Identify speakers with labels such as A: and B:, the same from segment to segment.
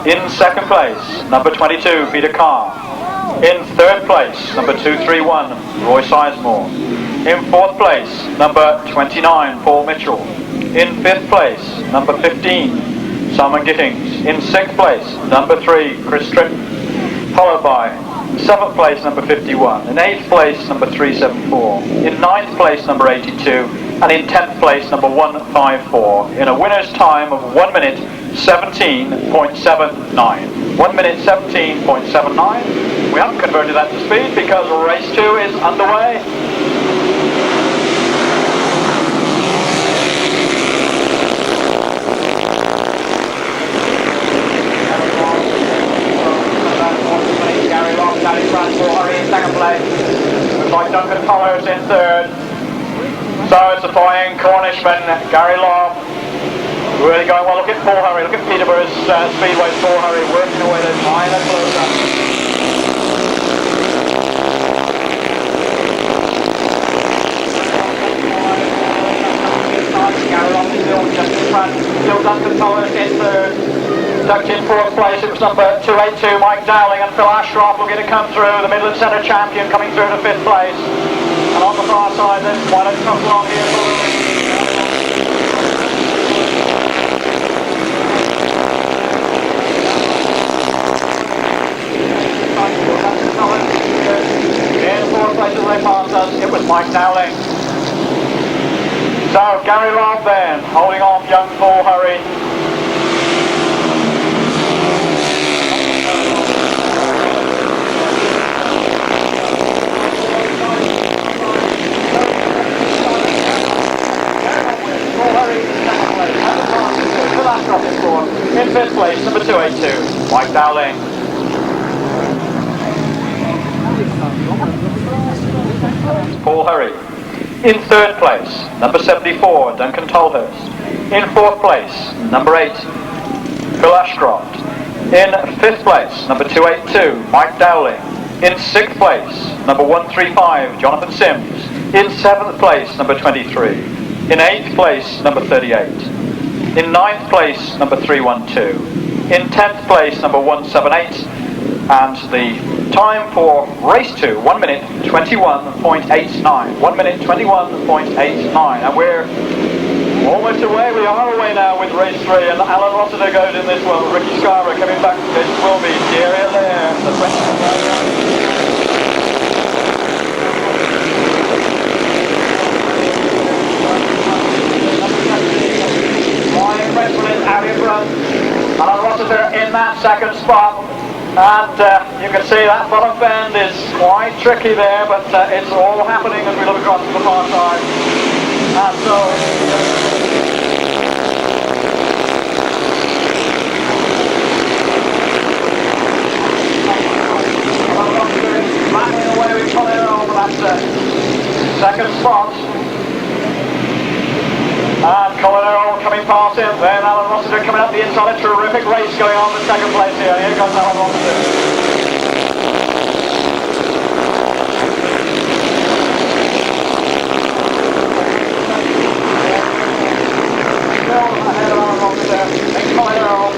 A: In second place, number 22, Peter Carr. In third place, number 231, Roy Sizemore. In fourth place, number 29, Paul Mitchell. In fifth place, number 15, Simon Gittings. In sixth place, number 3, Chris Tritton. Followed by seventh place, number 51. In eighth place, number 374. In ninth place, number 82. And in 10th place, number 154. In a winner's time of 1 minute 17.79. 1 minute 17.79. We haven't converted that to speed because race 2 is underway. Gary Lobb down in front, Tolhurst in second place. Looks like Duncan Tolhurst in third. So it's a flying Cornishman, Gary Lobb. Really going well. Look at Tolhurst, look at Peterborough's Speedway Tolhurst working away the line and closer. Gary Lobb is still just in front. Still Duncan Tolhurst in third. Tucked in fourth place, it was number 282, Mike Dowling, and Phil Ashcroft looking to come through. The Midland Centre champion coming through to fifth place. And on the far side, there's quite a tough one here. In fourth place as they passed us, it was Mike Dowling. So Gary Lobb then, holding off young Tolhurst. In fifth place, number 282, Mike Dowling. Tolhurst. In third place, number 74, Duncan Tolhurst. In fourth place, number 8, Phil Ashcroft. In fifth place, number 282, Mike Dowling. In sixth place, number 135, Jonathan Sims. In seventh place, number 23. In eighth place, number 38. In ninth place, number 312. In 10th place, number 178. And the time for race 2, 1 minute 21.89. 1 minute 21.89. And we're almost away. We are away now with race 3. And Alan Rossiter goes in this one. Ricky Scarborough coming back. This will be Teager there. The out in front. Alan Rossiter in that second spot, and you can see that bottom bend is quite tricky there, but it's all happening as we look across to the far side. And so Alan Rossiter is battling away with Colin Earl for that second spot. And Colin Earl coming past him, then Alan Rossiter coming up the inside. A terrific race going on in second place here. Here comes Alan Rossiter. Still ahead of Alan Rossiter, then Colin Earl.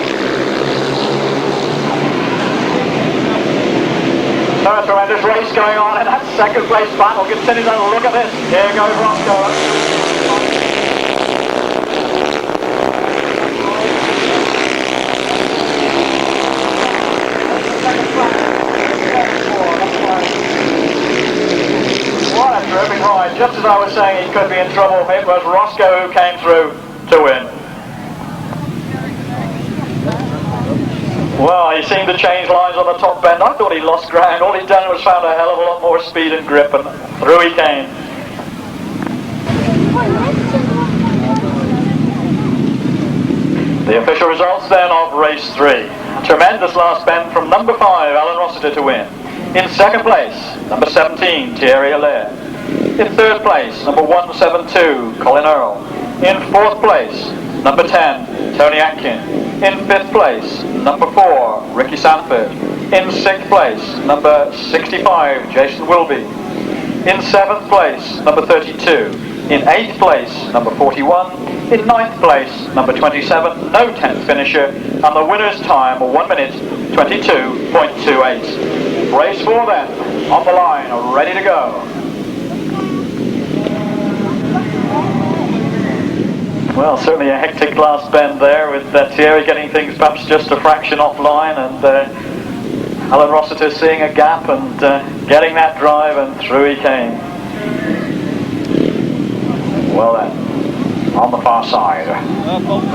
A: So a tremendous race going on in that second place battle. Continue to look at this. Here goes Roscoe. What a terrific ride. Just as I was saying he could be in trouble, it was Roscoe who came through to win. Well, he seemed to change lines on the top bend. I thought he lost ground. All he'd done was found a hell of a lot more speed and grip, and through he came. The official results then of race 3. Tremendous last bend from number 5, Alan Rossiter, to win. In second place, number 17, Thierry Allaire. In third place, number 172, Colin Earl. In fourth place, number 10, Tony Atkin. In fifth place, number 4, Ricky Sandford. In sixth place, number 65, Jason Wilby. In seventh place, number 32. In eighth place, number 41, In 9th place, number 27, no 10th finisher, and the winner's time 1 minute 22.28. Race 4 then, on the line, ready to go. Well, certainly a hectic last bend there with Teager getting things perhaps just a fraction offline, and Alan Rossiter seeing a gap and getting that drive, and through he came. Well then, on the far side,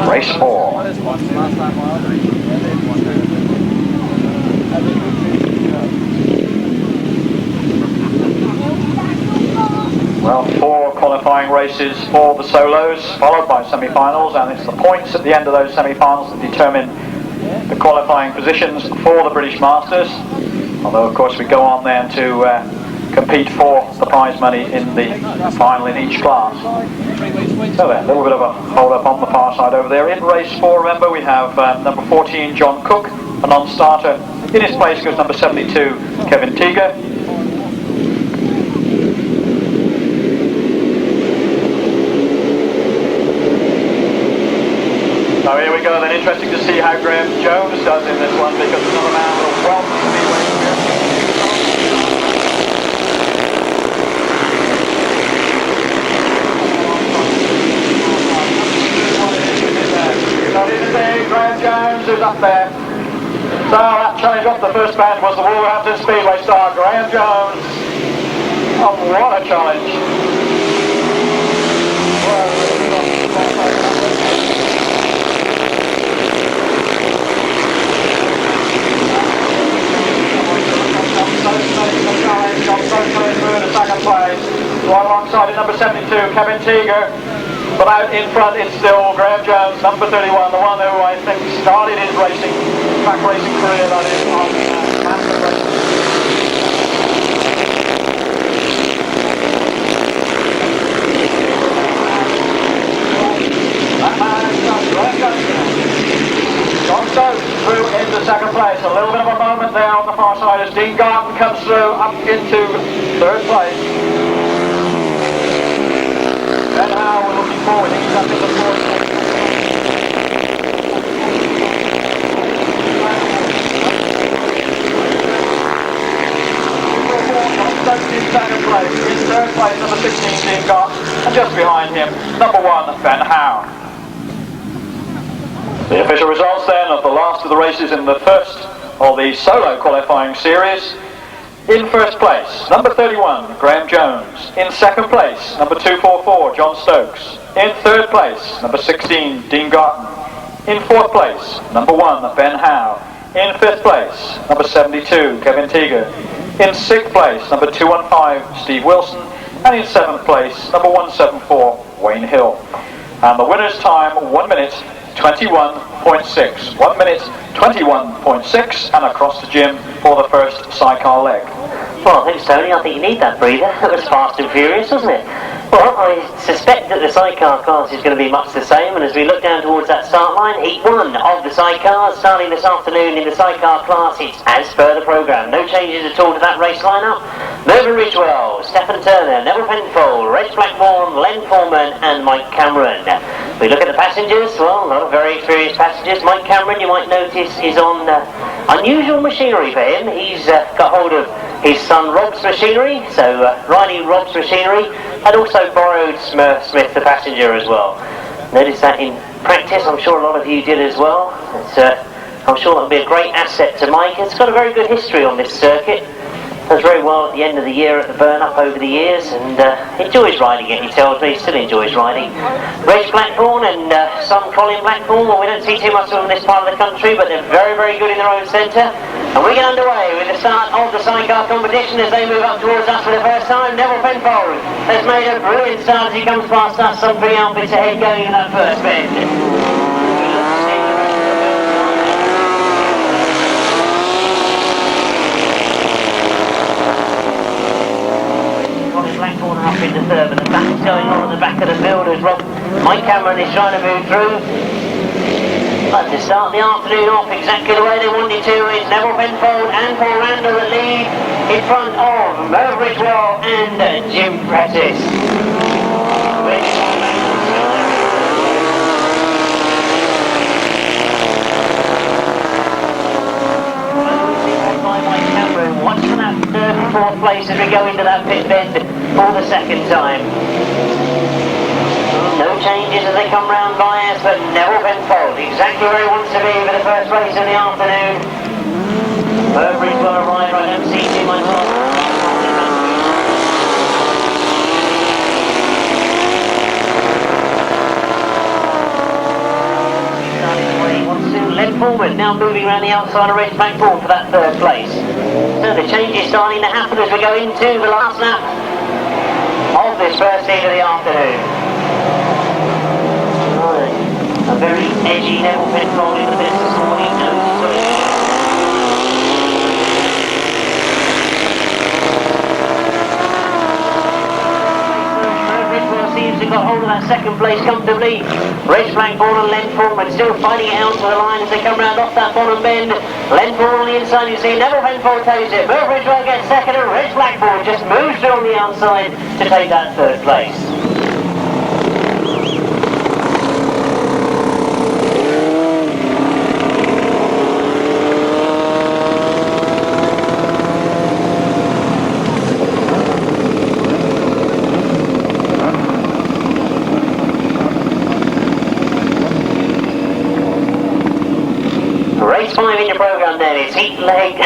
A: race 4. Well, 4 qualifying races for the solos, followed by semi-finals, and it's the points at the end of those semi-finals that determine the qualifying positions for the British Masters. Although, of course, we go on then to compete for the prize money in the final in each class. So then, a little bit of a hold-up on the far side over there. In race 4, remember, we have number 14, John Cook, a non-starter. In his place goes number 72, Kevin Teager. So here we go then, interesting to see how Graham Jones does in this one, because another man with a wealth of speedway experience. So here's the thing, Graham Jones is up there. So that challenge off the first band was the Wolverhampton Speedway star, Graham Jones. Oh, what a challenge. Second place, right alongside it, number 72, Kevin Teager. But out in front, it's still Graham Jones, number 31, the one who I think started his racing, track racing career, that is, on Masters racing. That man is Graham Jones. John Stokes through into second place. A little bit of a moment there on the far side as Dean Garton comes through up into third place. And Howe, we're looking forward. He's up in the fourth. Stokes in second place. In third place, number 16, Dean Garton. And just behind him, number 1, Ben Howe. The official results then of the last of the races in the first of the solo qualifying series. In first place, number 31, Graham Jones. In second place, number 244, John Stokes. In third place, number 16, Dean Garton. In fourth place, number 1, Ben Howe. In fifth place, number 72, Kevin Teager. In sixth place, number 215, Steve Wilson. And in seventh place, number 174, Wayne Hill. And the winner's time, 1 minute 21.6. 1 minute 21.6, and across the gym for the first sidecar leg.
B: Well, thanks, Tony. I think you need that breather. That was fast and furious, wasn't it? Well, I suspect that the sidecar class is going to be much the same, and as we look down towards that start line, heat 1 of the sidecars starting this afternoon in the sidecar class. It's as per the programme. No changes at all to that race lineup. Mervyn Ridgewell, Stephen Turner, Neville Penfold, Reg Blackmore, Len Foreman and Mike Cameron. We look at the passengers. Well, a lot of very experienced passengers. Mike Cameron, you might notice, is on unusual machinery for him. He's got hold of his son Rob's machinery, so riding Rob's machinery, and also borrowed Smith the passenger as well. Notice that in practice. I'm sure a lot of you did as well. I'm sure that'll be a great asset to Mike. It's got a very good history on this circuit. Does very well at the end of the year at the burn-up over the years, and enjoys riding it, he tells me. He still enjoys riding. Reg Blackthorne and son Colin Blackthorne, well, we don't see too much of them in this part of the country, but they're very, very good in their own centre. And we get underway with the start of the sidecar competition as they move up towards us for the first time. Neville Penfold has made a brilliant start as he comes past us. Some pretty outfits ahead going in that first bend. Up in the third, but the battle's going on at the back of the field as Mike Cameron is trying to move through. But to start the afternoon off exactly the way they wanted to, it's Neville Penfold and Paul Randall that lead in front of Merv Ridgewell and Jim Prentice. we go into that pit bend for the second time. No changes as they come round by us, but Neville Penfold exactly where he wants to be for the first race in the afternoon. Burberry's well arrived, I don't see too much loss. Led forward, now moving around the outside of race backboard for that third place. So the change is starting to happen as we go into the last lap of this first heat of the afternoon. Right. A very edgy Neville Penfold in the bits this morning. Seems to got hold of that second place comfortably. Reg Blackburn and Len Foreman still fighting it out to the line as they come round off that bottom bend. Len Foreman on the inside, you see Neville Penfold takes it. Burberry will get second and Reg Blackburn just moves through on the outside to take that third place. Race 5 in your programme then, it's heat leg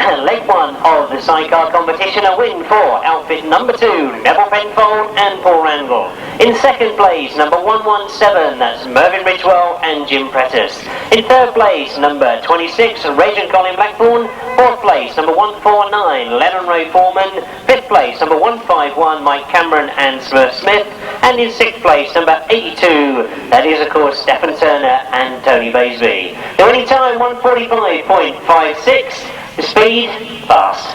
B: 1 of the sidecar competition, a win for outfit number 2, Neville Penfold and Paul Randall. In second place, number 117, that's Mervyn Ridgewell and Jim Prentice. In third place, number 26, Reg and Colin Blackburn. Fourth place, number 149, Lennon Ray Foreman. Fifth place, number 151, Mike Cameron and Smurf Smith. And in sixth place, number 82, that is of course Stephen Turner and Tony Baisby. The winning time, 145.56, the speed, fast.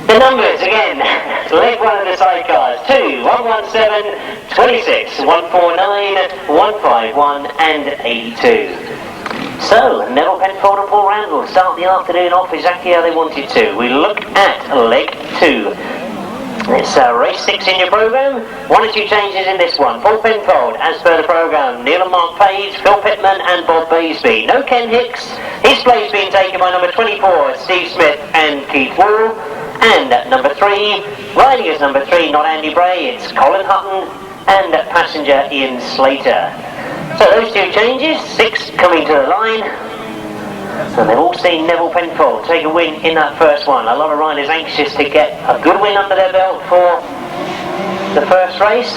B: The numbers again, leg 1 of the sidecars, 2, 117, 26, 149, 151 and 82. So, Neville Penfold and Paul Randall start the afternoon off exactly how they wanted to. We look at leg 2. It's race 6 in your programme. 1 or 2 changes in this one. Paul Penfold, as per the programme. Neil and Mark Page, Phil Pittman and Bob Baisby. No Ken Hicks. His place being taken by number 24, Steve Smith and Keith Wall. And at number 3, riding as number 3, not Andy Bray, it's Colin Hutton and passenger Ian Slater. So those 2 changes, 6 coming to the line. And they've all seen Neville Penfold take a win in that first one. A lot of riders anxious to get a good win under their belt for the first race.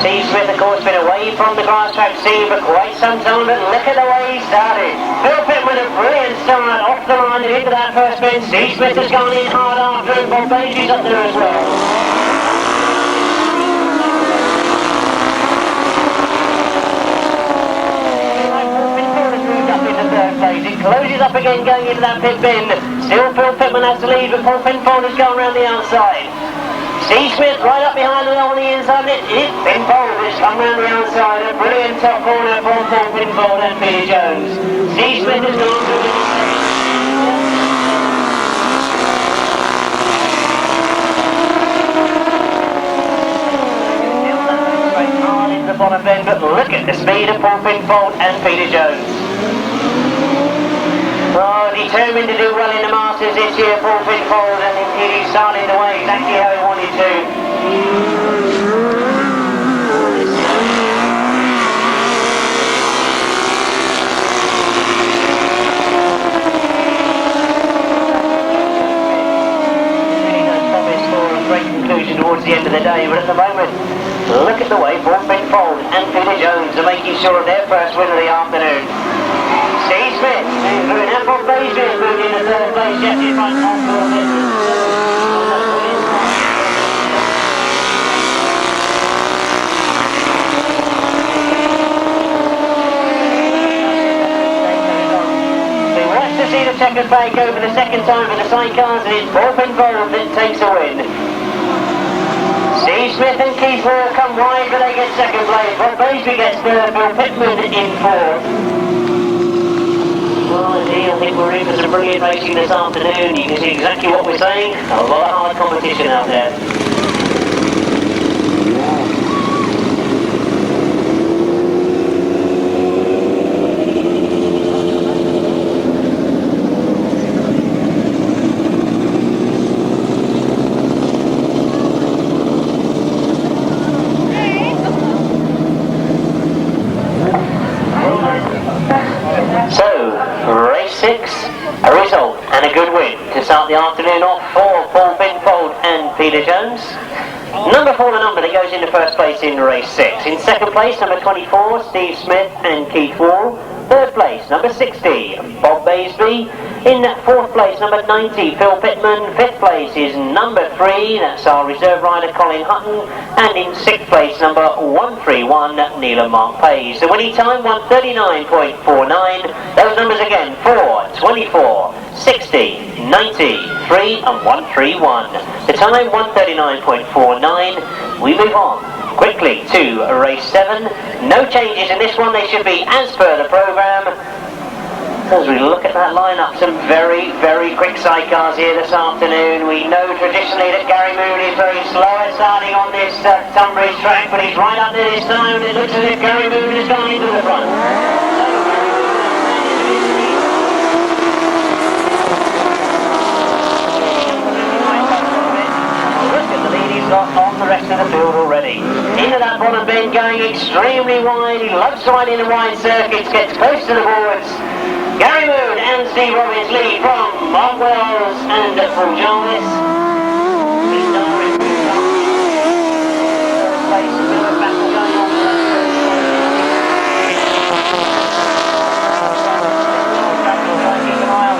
B: Steve Smith, of course, been away from the Grasstrack scene for quite some time, but look at the way he started. Phil Pittman, a brilliant start off the line and into that first bend. Steve Smith has gone in hard after him. Bob Baisby's up there as well. It closes up again going into that pit bend. Still Phil Pittman has to lead, but Paul Penfold has gone around the outside. Steve Smith right up behind him on the inside. It is Penfold has come around the outside. A brilliant top corner from Paul Penfold and Peter Jones. Steve Smith has gone through the the bottom bend, but look at the speed of Paul Penfold and Peter Jones. Oh, determined to do well in the Masters this year, Paul Penfold, and indeed he started the way exactly how he wanted to. Really does promise for a great conclusion towards the end of the day, but at the moment, look at the way Paul Penfold and Peter Jones are making sure of their first win of the afternoon. Steve Smith, moving out from Baisby, moving in the third place, just in front of Phil Pittman. We watch to see the checkered flag go for the second time for the sidecars, and it's Paul Penfold that takes a win. Steve Smith and Keith Wall come wide, but they get second place. Bob Baisby gets third, Phil Pittman in fourth. Well, indeed, I think we're in for some brilliant racing this afternoon. You can see exactly what we're saying. A lot of hard competition out there. a good win to start the afternoon off for Paul Binfold and Peter Jones. Number 4, the number that goes into first place in race 6. In second place, number 24, Steve Smith and Keith Wall. Third place, number 60, Bob Baisby. In fourth place, number 90, Phil Pittman. Fifth place is number 3, that's our reserve rider, Colin Hutton. And in sixth place, number 131, Neil and Mark Pays. The winning time, 139.49. Those numbers again, 4, 24, 60, 90, 3 and 131. The time, 139.49. We move on quickly to race 7. No changes in this one, they should be as per the programme. As we look at that lineup, some very, very quick sidecars here this afternoon. We know traditionally that Gary Moon is very slow at starting on this Tunbridge track, but he's right up there this time. It looks as if Gary Moon has gone into the front. On the rest of the field already. Into that bottom bend, going extremely wide. He loves to ride in the wide circuits, gets close to the boards. Gary Moon and Steve Robbins lead from Mark Wells and from Jarvis.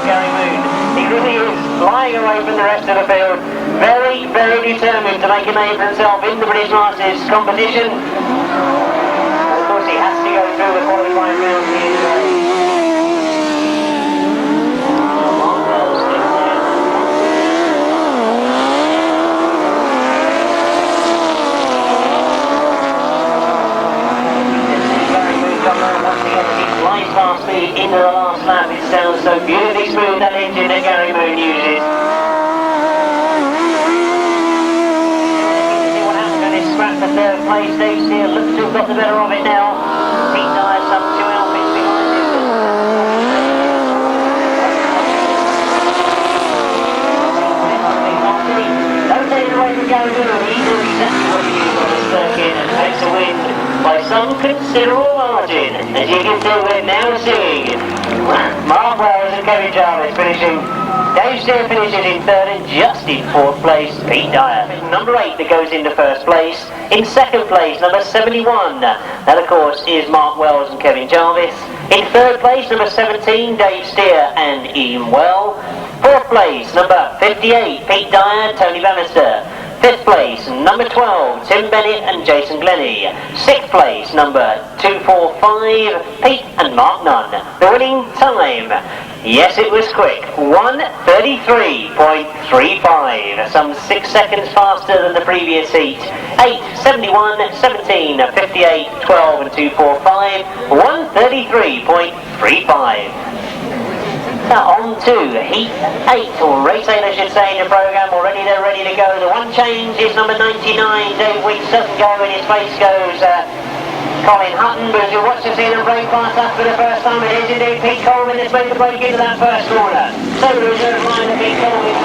B: Gary Moon. He really is flying away from the rest of the field. Very, very determined to make a name for himself in the British Masters competition. Of course, he has to go through the qualifying round here today. Flies past me into the last lap. It sounds so beautifully smooth, that engine that Gary Moon uses. Scrap for third place. Dave Steele looks to have got the better of it now. Pete Dyer some 2 outfits behind him. Don't take it away from Gary Moon. He knows exactly what he is on the circuit and takes a win by some considerable margin, as you can see we're now seeing Mark Wells and Kevin Jarvis finishing. Dave Steele finishes in third and just in fourth place, Pete Dyer. Number 8 that goes into first place. In second place, number 71. That, of course, is Mark Wells and Kevin Jarvis. In third place, number 17, Dave Steer and Ian Well. Fourth place, number 58, Pete Dyer, Tony Bannister. Fifth place, number 12, Tim Bennett and Jason Glennie. Sixth place, number 245, Pete and Mark Nunn. The winning time, yes, it was quick, 1:33.35, some 6 seconds faster than the previous heat. 8, 71, 17, 58, 12 and 245, 1:33.35. On to Heat 8, or Race 8 I should say in the programme. Already they're ready to go. The one change is number 99, Dave Weeks doesn't go, in his place goes Colin Hutton, but as you watch to see them break past us for the first time, it is indeed Pete Colvin that's made the break into that first corner. So the reserve line of Pete Colvin.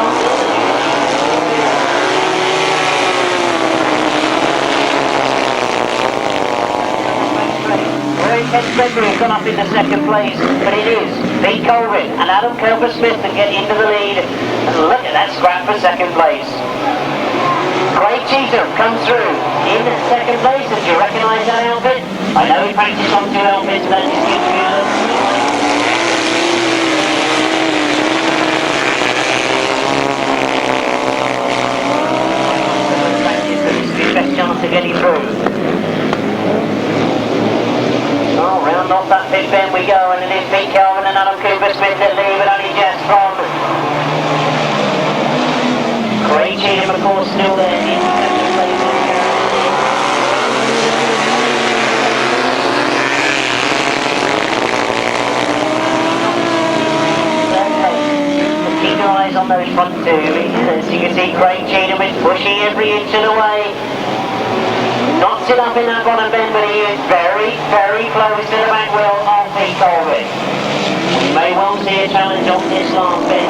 B: Ken Spencer has gone up into second place, but it is Pete Colvin and Adam Cooper-Smith that get into the lead. And look at that scrap for second place. Craig Cheatham comes through in second place. Did you recognise that outfit? I know he practiced on 2 outfits, but that's his best chance of getting through. Oh, round off that pit bend we go, and it is Pete Colvin and Adam Cooper-Smith that lead, but only just from Craig Cheatham, of course, still there in second place. Keep your eyes on those front two. As you can see, Craig Cheatham is pushing every inch of the way. Knocks it up in that bottom bend, but he is very, very close to the back wheel of Pete Colvin. We may well see a challenge on this last bend.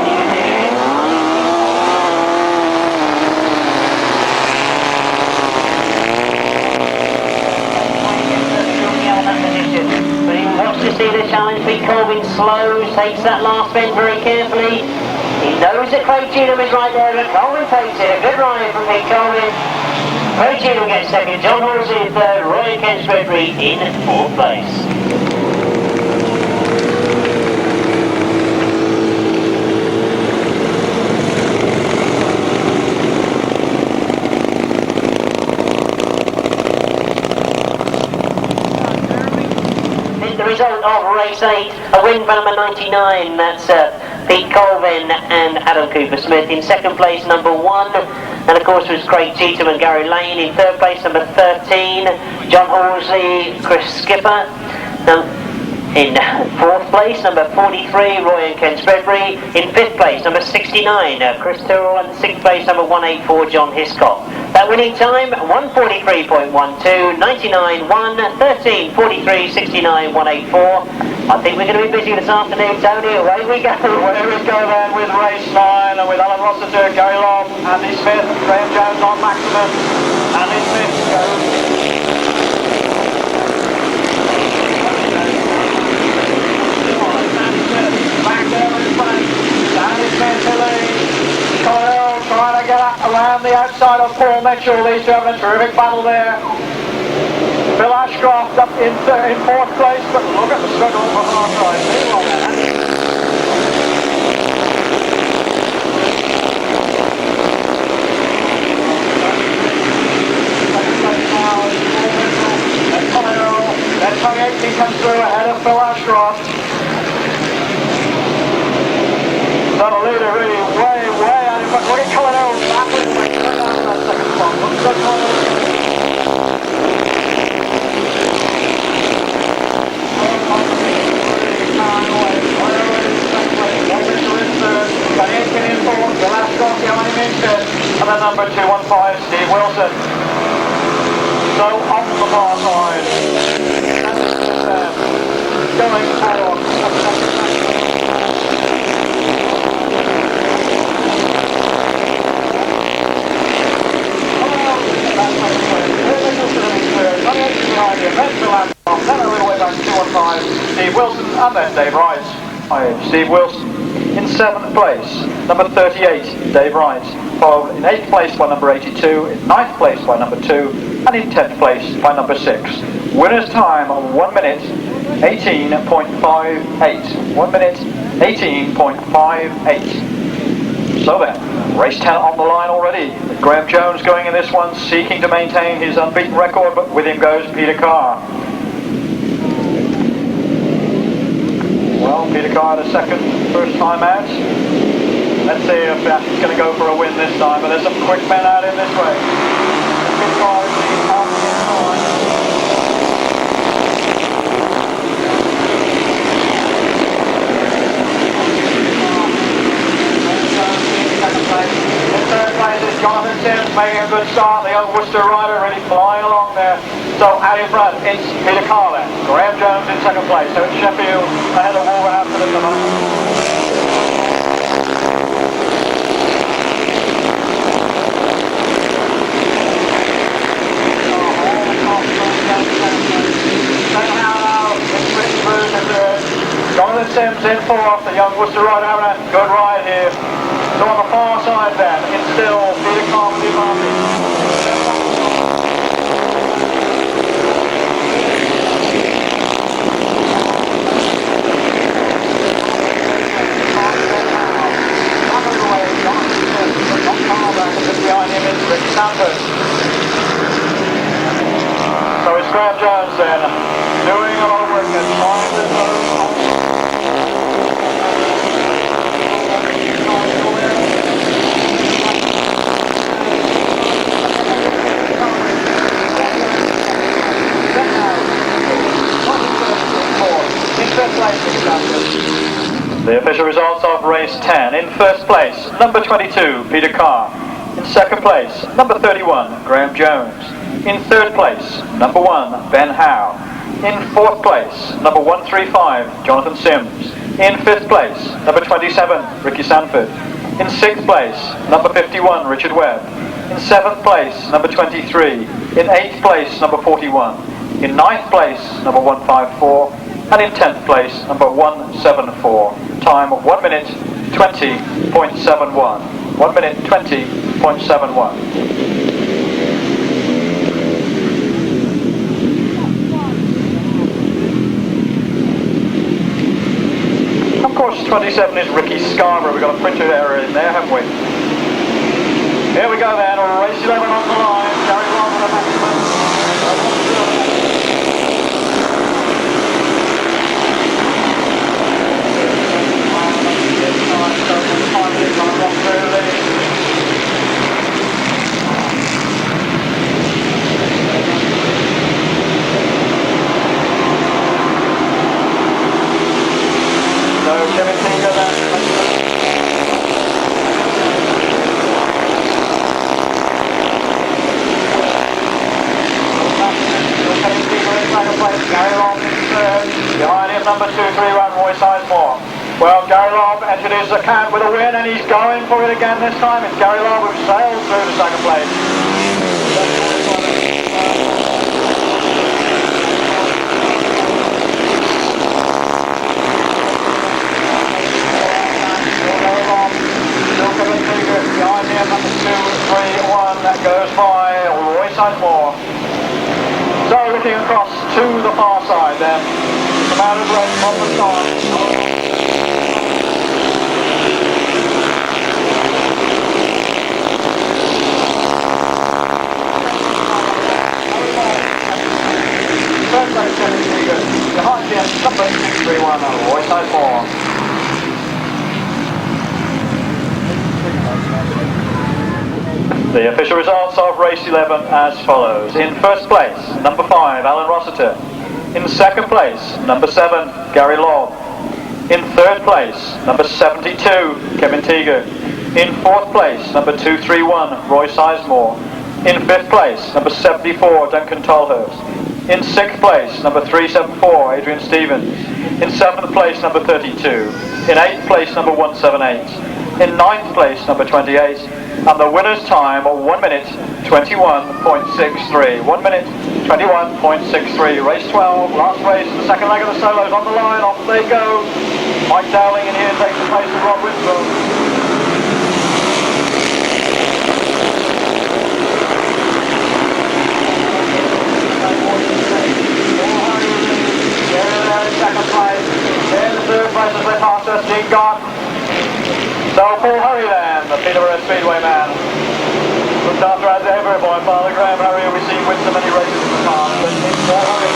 B: But he wants to see the challenge. Pete Colvin slows, takes that last bend very carefully. He knows that Craig Cheatham is right there, but Colin takes it. A good ride from Pete Colin. Craig Cheatham gets second, John Horsey third, Roy Kensbury in fourth place. The result of race 8, a win for number 99, that's Pete Colvin and Adam Cooper-Smith. In second place, number 1, and of course was Craig Cheatham and Gary Lane. In third place, number 13, John Horsley, Chris Skipper. In fourth place, number 43, Roy and Ken Spreadbury. In fifth place, number 69, Chris Tyrrell. And sixth place, number 184, John Hiscock. That winning time, 143.12, 99, 1, 13, 43, 69, 184. I think we're going to be busy this afternoon, Tony. Away we go.
A: Away we go then with race 9, and with Alan Rossiter, Gary Lobb, Andy Smith, Graham Jones on maximum. Andy Smith goes. Back there in front, Andy Smith to lead. Colin trying to get around the outside of Paul Mitchell. These two having a terrific battle there. Bill Ashcroft up in fourth place, but look at the struggle for half right. Then Tony Atkin comes through ahead of Bill Ashcroft. Not a leader really way out in front. Look at Colin backwards and down that second spot. Look at Colin. In fourth, the last cross behind him in fifth, and then number 215, Steve Wilson. So on the far side, going forward. Then a little way back to 215, Steve Wilson, and then Dave Wright. Steve Wilson in 7th place, number 38, Dave Wright, followed in 8th place by number 82, in 9th place by number 2, and in 10th place by number 6. Winner's time of 1 minute 18.58. 1 minute 18.58. So then, race 10 on the line already. With Graham Jones going in this one, seeking to maintain his unbeaten record, but with him goes Peter Carr. Well, Peter Carr had a first time out. Let's see if Ash's going to go for a win this time, but there's some quick men out in this way. Peter Carr is the in third place is Jonathan Sims making a good start. The young Worcester rider really flying along there. So out in front it's Peter Carr then. Graham Jones in second place. So it's Sheffield ahead of Wolverhampton at the moment. Jonathan Sims in fourth. The young Worcester rider having a good ride here. So on the far side then, it's still Peter Carr with the advantage. Behind him is Ricky Sandford. So it's Graham Jones then, doing a lot of work and trying to The official results of race 10. In first place, number 22, Peter Carr. In second place, number 31, Graham Jones. In third place, number 1, Ben Howe. In fourth place, number 135, Jonathan Sims. In fifth place, number 27, Ricky Sandford. In sixth place, number 51, Richard Webb. In seventh place, number 23. In eighth place, number 41. In ninth place, number 154. And in 10th place, number 174, time of 1 minute 20.71. 1 minute 20.71. Of course, 27 is Ricky Scarborough. We've got a printed error in there, haven't we? Here we go then, race 11 on the line. Gary Lobb with a maximum. So Kevin Teager then. Gary Lobb in third. Behind him, number 231, Roy Sizemore. Well, Gary Lobb entered his account with a win, and he's going for it again this time. It's Gary Lobb who sailed through to second place. Behind him, number 231, that goes by Roy Sizemore. So looking across to the far side then, come out of race on the start. Third place, Kevin Teager. Behind him, number 231, Roy Sizemore. The official results of race 11 as follows. In first place, number 5, Alan Rossiter. In second place, number 7, Gary Lobb. In third place, number 72, Kevin Teager. In fourth place, number 231, Roy Sizemore. In fifth place, number 74, Duncan Tolhurst. In sixth place, number 374, Adrian Stevens. In seventh place, number 32. In eighth place, number 178. In ninth place, number 28. And the winner's time of 1 minute 21.63. 1 minute 21.63. Race 12, last race, the second leg of the solos on the line. Off they go. Mike Dowling in here takes the place of Rob Winslow. Second place. In the third place as they pass us, Garton. So Paul Hurry then, the Peterborough Speedway man. Looked after as ever by Father Graham Hurry, who we've seen win so many races in the past. But it's Paul Hurry.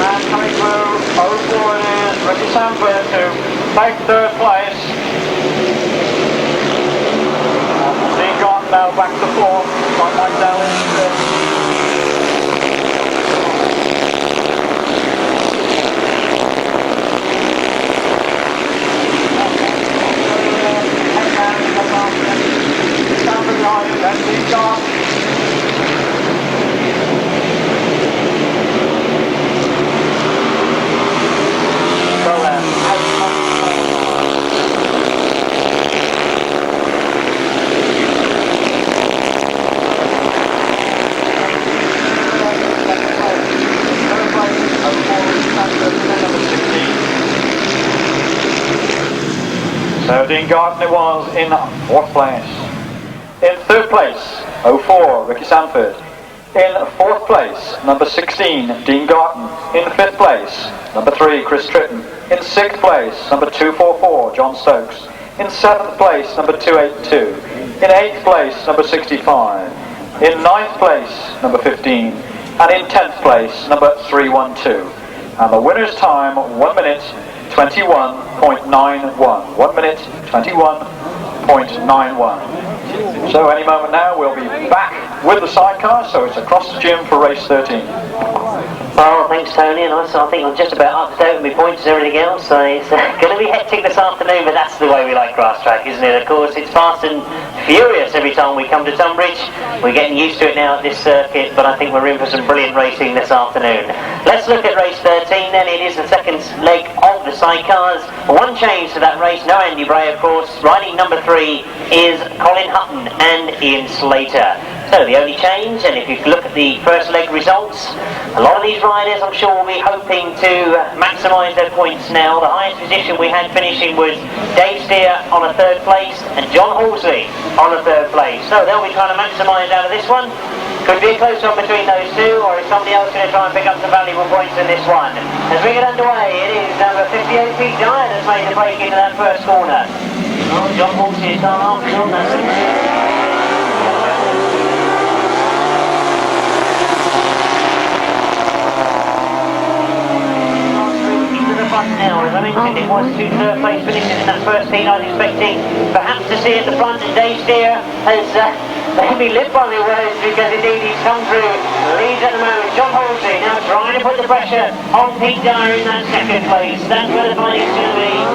A: And coming through, 04 it is, Ricky Sandford to take third place. Dean Garton now back to fourth, like Mike Dowling. So Dean Garton it was in fourth place. In third place, 04, Ricky Sandford. In fourth place, number 16, Dean Garton. In fifth place, number 3, Chris Tritton. In sixth place, number 244, John Stokes. In seventh place, number 282. In eighth place, number 65. In ninth place, number 15. And in 10th place, number 312. And the winner's time, 1 minute 21.91. 1 minute 21.91. So any moment now we'll be back with the sidecar, so it's across the gym for race 13.
B: Well, thanks Tony, and I think I'm just about up to date with my points and everything else, so it's going to be hectic this afternoon, but that's the way we like Grasstrack, isn't it? Of course, it's fast and furious every time we come to Tunbridge. We're getting used to it now at this circuit, but I think we're in for some brilliant racing this afternoon. Let's look at race 13 then. It is the second leg of the sidecars. One change to that race, no Andy Bray of course. Riding number 3 is Colin Hutton and Ian Slater. So the only change, and if you look at the first leg results, a lot of these riders I'm sure will be hoping to maximise their points now. The highest position we had finishing was Dave Steer on a 3rd place and John Halsey on a 3rd place. So they'll be trying to maximise out of this one. Could be a close one between those two, or is somebody else going to try and pick up some valuable points in this one? As we get underway, it is number 58, Pete Dyer, that's made the break into that first corner. Oh, John Halsey has gone after him, that's it. Now, as I mentioned, it was 2 3rd place finishes in that first heat. I was expecting perhaps to see at the front, and Dave Steer has maybe lived by the words, because indeed he's come through, leads at the moment. John Halsey now trying to put the pressure on Pete Dyer in that 2nd place. That's where the fight's going to be.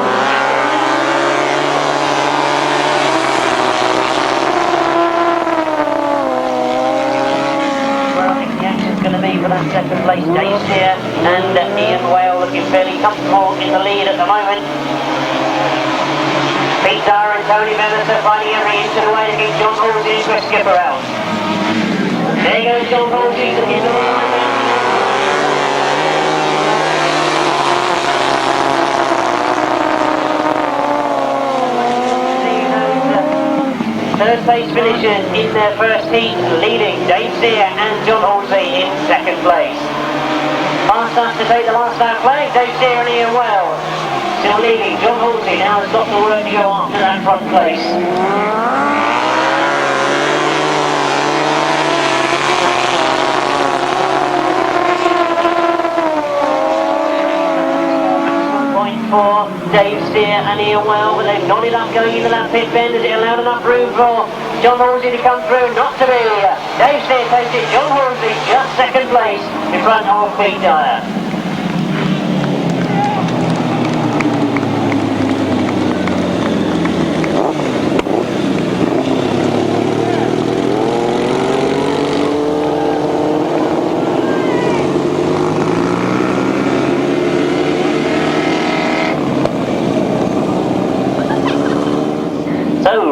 B: Going to be for that 2nd place, Dave Steer and Ian Whale looking fairly comfortable in the lead at the moment. Pete Dyer and Tony Bannister finding every inch of the way to keep John Halsey and Chris Skipper out. There goes John Halsey to the end of the line. 3rd place finishers in their first heat, leading Dave Steer and John Halsey in 2nd place. Fast enough to take the last lap flag, Dave Steer and Ian Well still leading. John Halsey now has got the work to go after that front place. For Dave Steer and Ian Well, but they've nodded up going into that pit bend. Has it allowed enough room for John Halsey to come through? Not to be. Dave Steer takes it. John Halsey just 2nd place in front of Pete Dyer.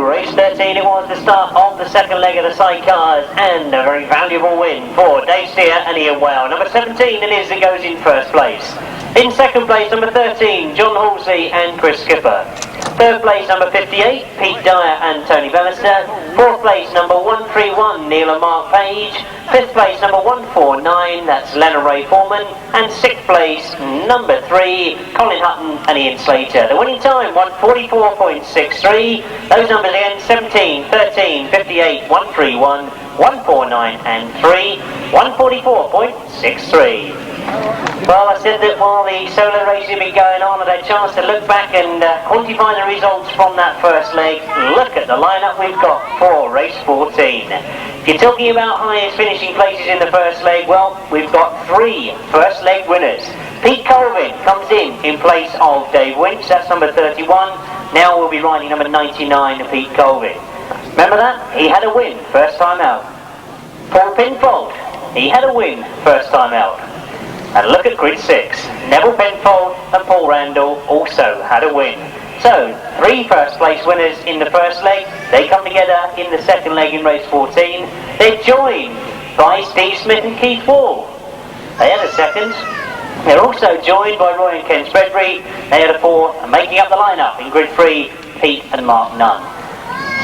B: Race 13 it was, the start of the 2nd leg of the sidecars, and a very valuable win for Dave Steer and Ian Well. Number 17 it is that goes in 1st place. In 2nd place, number 13, John Halsey and Chris Skipper. 3rd place, number 58, Pete Dyer and Tony Bannister. 4th place, number 131, Neil and Mark Page. 5th place, number 149, that's Lennon Ray Foreman. And 6th place, number 3, Colin Hutton and Ian Slater. The winning time, 144.63. Those numbers again, 17, 13, 58, 131, 149 and 3, 144.63. Well, I said that while the solo race had been going on, I had a chance to look back and quantify the results from that first leg. Look at the lineup we've got for race 14. If you're talking about highest finishing places in the first leg, well, we've got 3 first leg winners. Pete Colvin comes in place of Dave Winch, that's number 31. Now we'll be riding number 99, Pete Colvin. Remember that? He had a win first time out. Paul Pinfold, he had a win first time out. And look at grid 6. Neville Penfold and Paul Randall also had a win. So, 3 first place winners in the first leg. They come together in the 2nd leg in race 14. They're joined by Steve Smith and Keith Wall. They had a 2nd. They're also joined by Roy and Ken Spreadbury. They had a 4th, and making up the lineup in grid 3, Pete and Mark Nunn.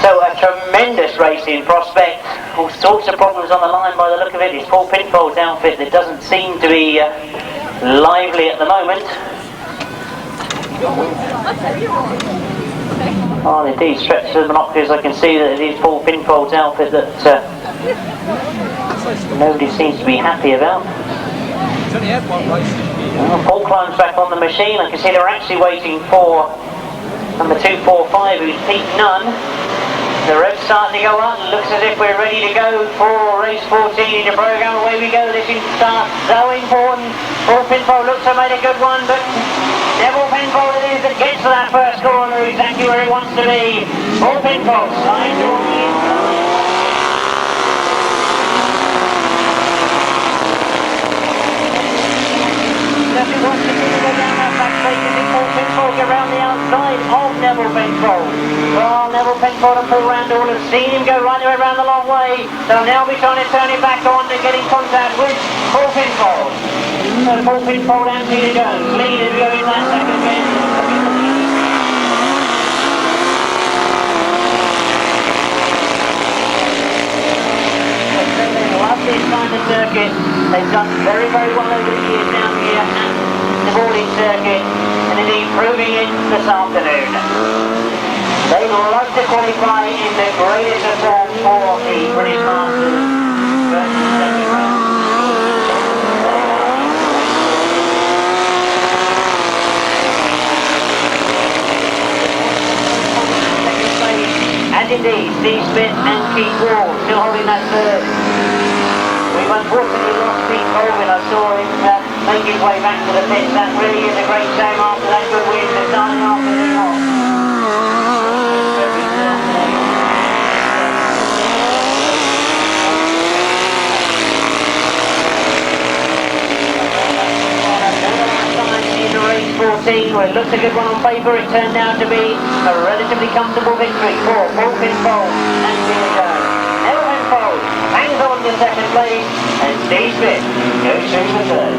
B: So a tremendous race in prospect. All sorts of problems on the line by the look of it. It's Paul Pinfold's outfit that doesn't seem to be lively at the moment. Oh, indeed, stretch the binoculars, I can see that it is Paul Pinfold's outfit that nobody seems to be happy about. Well, Paul climbs back on the machine. I can see they're actually waiting for number 245, who's Pete Nunn. The red's starting to go up. Looks as if we're ready to go for race 14 in the programme. Away we go. This is start so important. Paul Pinfold looks to have made a good one, but Neville Penfold it is that gets to that first corner exactly where he wants to be. Paul Pinfold slides on the inside. He wants to go down that back straight to Paul Pinfold, get around the outside of Neville Penfold. Well, Neville Penfold Penfold and Paul Randall have seen him go right the way around the long way. They'll now be trying to turn it back on and get in contact with Paul Penfold. So Paul Penfold and Teager Jones lead as we go in that second bend. Love this kind of circuit. They've done very, very well over the years down here at the boarding circuit, and indeed proving it this afternoon. They will love to qualify in the greatest of form for the British Masters versus second round. And indeed, Steve Smith and Keith Wall still holding that third. We've unfortunately lost Pete Colin. I saw him make his way back to the pits. That really is a great shame after that good win to start the afternoon off. In race 14, where it looked a good one on paper, it turned out to be a relatively comfortable victory for Paul Penfold and Teager Jones. Now Penfold hangs on to second place, and Steve Smith goes through the third.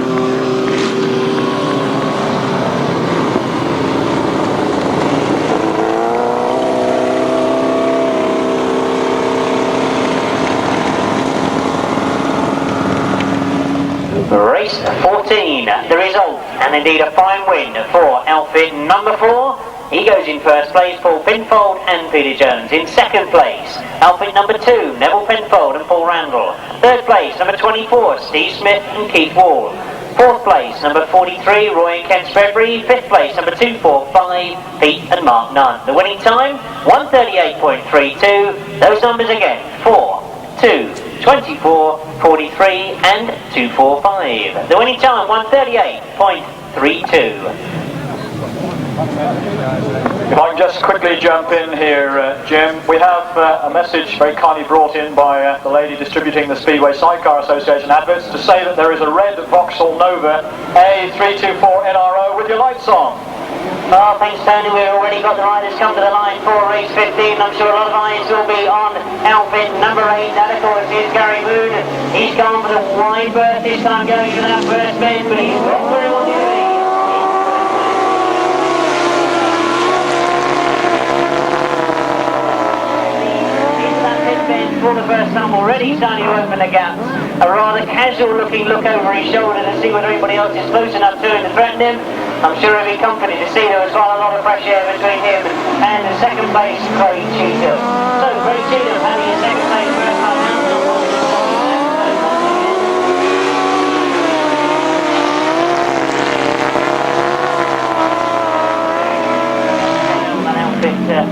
B: Race 14, the result, and indeed a fine win for outfit number 4. He goes in first place, Paul Penfold and Teager Jones. In second place, outfit number 2, Neville Penfold and Paul Randall. Third place, number 24, Steve Smith and Keith Wall. Fourth place, number 43, Roy and Ken Spreadbury. Fifth place, number 245, Pete and Mark Nunn. The winning time, 1:38.32. Those numbers again, 4, 2, 24, 43 and 245. The winning time, 1:38.32.
A: If I can just quickly jump in here, Jim, we have a message very kindly brought in by the lady distributing the Speedway Sidecar Association adverts to say that there is a red Vauxhall Nova A324 NRO with your lights on.
B: Oh, thanks Tony, we've already got the riders come to the line for race 15. I'm sure a lot of eyes will be on outfit number 8. That of course is Gary Moon. He's gone for the wide berth this time, going for that first bend, but he's got very well doing. For the first time already starting to open the gaps. A rather casual looking look over his shoulder to see whether anybody else is close enough to him to threaten him. I'm sure he'll be comforted to see there was quite a lot of fresh air between him and the second place Craig Cheatham. So Craig Cheatham having his second place first time out.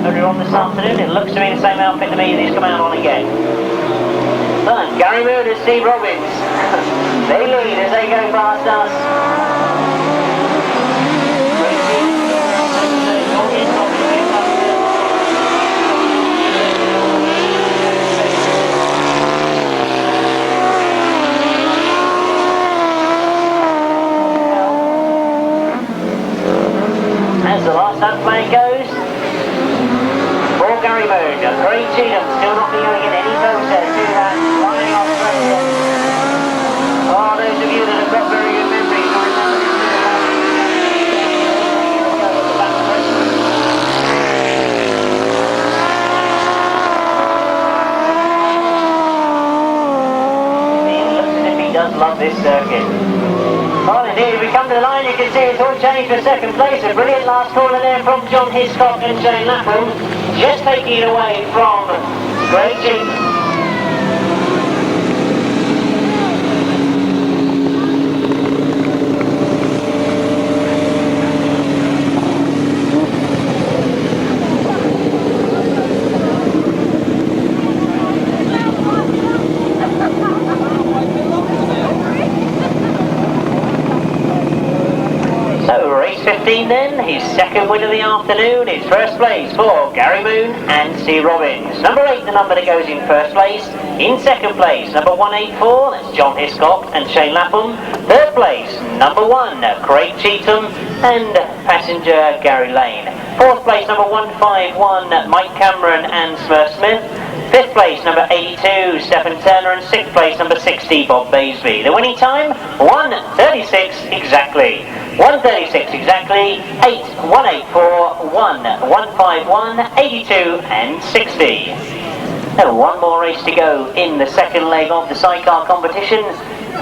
B: Earlier on this afternoon, it looks to be the same outfit to me that he's come out on again. But Gary Moon and Steve Robbins, they lead as they go past us. As the last lap play goes, Gary Moon, Craig Cheatham still not being able to get any closer to that lining off pressure. Oh, those of you that have got very good memories will remember this. He looks as if he does love this circuit. Oh, indeed, if we come to the line, you can see it's all changed for second place. A brilliant last corner there from John Hiscock and Shane Lapham. Just taking it away from Craig Cheatham. So race 15 then, his second win of the afternoon, his first place for Gary Moon and Steve Robbins. Number 8, the number that goes in first place. In second place, number 184, that's John Hiscock and Shane Lapham. Third place, number 1, Craig Cheatham and passenger Gary Lane. Fourth place, number 151, Mike Cameron and Smurf Smith. Fifth place, number 82, Stephen Turner, and sixth place, number 60, Bob Baisby. The winning time, 1:36 exactly. 1:36 exactly, 8, 184, 1, 151, 82 and 60. And one more race to go in the second leg of the sidecar competition.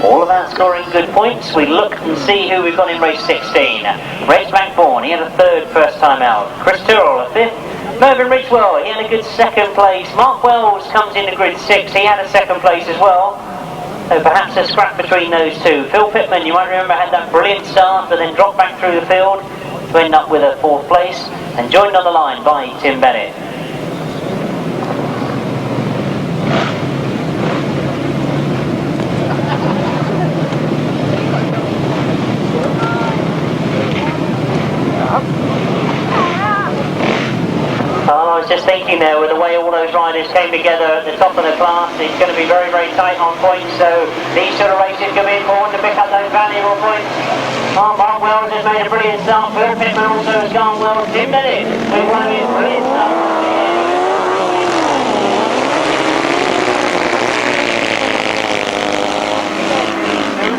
B: All about scoring good points. We look and see who we've got in race 16. Reg Blackburn, he had a third first time out. Chris Tyrrell, a fifth. Mervyn Ridgewell, he had a good second place. Mark Wells comes in the grid 6, he had a second place as well. So perhaps a scrap between those two. Phil Pittman, you might remember, had that brilliant start but then dropped back through the field to end up with a fourth place and joined on the line by Tim Bennett. I was just thinking there, with the way all those riders came together at the top of the class, it's going to be very, very tight on points, so these sort of races can be important to pick up those valuable points. Mark Wells has made a brilliant start, Phil Pittman also has gone well. Tim Bennett with one of his brilliant starts.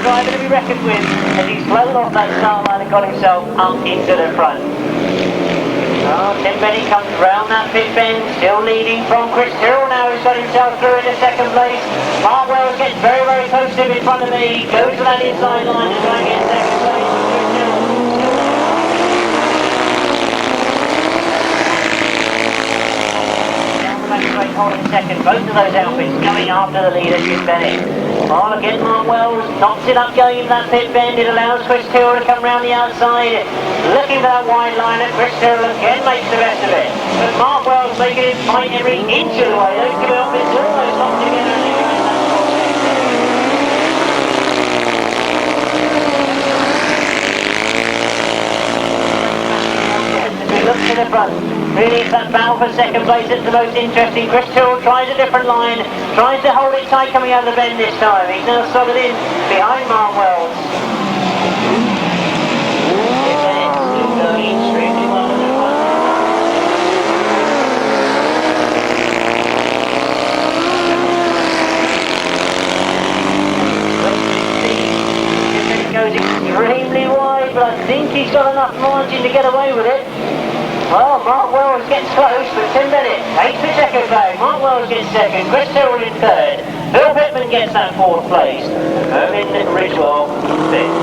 B: Driver to be reckoned with as he's flown off that start line and got himself up into the front. Tim Bennett comes round that pit bend, still leading from Chris Tyrrell now, who's got himself through into second place. Mark Wells gets very, very close to him in front of me, goes to that inside line to try and get second place. Hold in second, both of those outfits going after the leader, Tim Bennett. On again, Mark Wells knocks it up going in that pit bend. It allows Chris Tyrrell to come round the outside, looking for that wide line, and Chris Tyrrell again makes the best of it. But Mark Wells making it fight every inch of the way. Those two outfits almost locked together. Look to the front. Really, it's that battle for second place that's the most interesting. Chris Tyrrell tries a different line, tries to hold it tight coming out of the bend this time. He's now slotted in behind Mark Wells. Still going extremely well in the front. It goes extremely wide, but I think he's got enough margin to get away with it. Well, Mark Wells gets close, but Tim Bennett takes the checkered flag. Mark Wells gets second, Chris Tyrrell in third. Phil Pittman gets that fourth place. Mervyn Ridgewell fifth.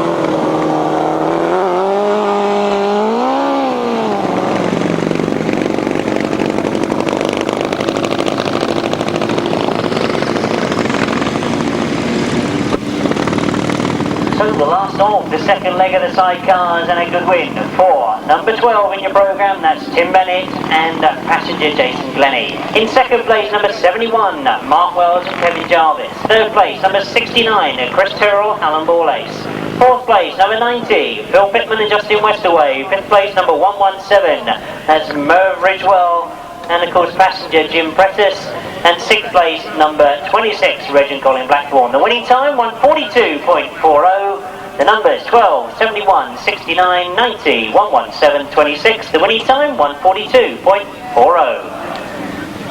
B: So the last of the second leg of the sidecars, and a good win for number 12 in your programme. That's Tim Bennett and passenger Jason Glennie. In second place, number 71, Mark Wells and Kevin Jarvis. Third place, number 69, Chris Tyrrell, Alan Borlace. Fourth place, number 90, Phil Pittman and Justin Westerway. Fifth place, number 117, that's Merv Ridgewell, and of course passenger Jim Prentice. And sixth place, number 26, Reg and Colin Blackburn. The winning time, 1:42.40. The numbers 12, 71, 69, 90, 117, 26. The winning time, 1:42.40.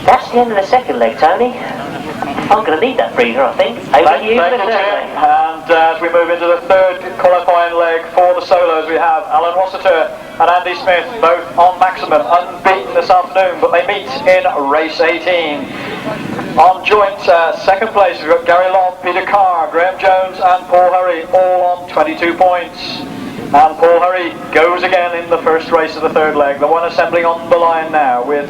B: That's the end of the second leg, Tony. I'm going to need that breather, I think. Over to you for the third leg.
A: And as we move into the third qualifying leg for the solos, we have Alan Rossiter and Andy Smith, both on maximum, unbeaten this afternoon, but they meet in race 18. On joint second place, we've got Gary Lobb, Peter Carr, Graham Jones and Paul Hurry, all on 22 points. And Paul Hurry goes again in the first race of the third leg, the one assembling on the line now with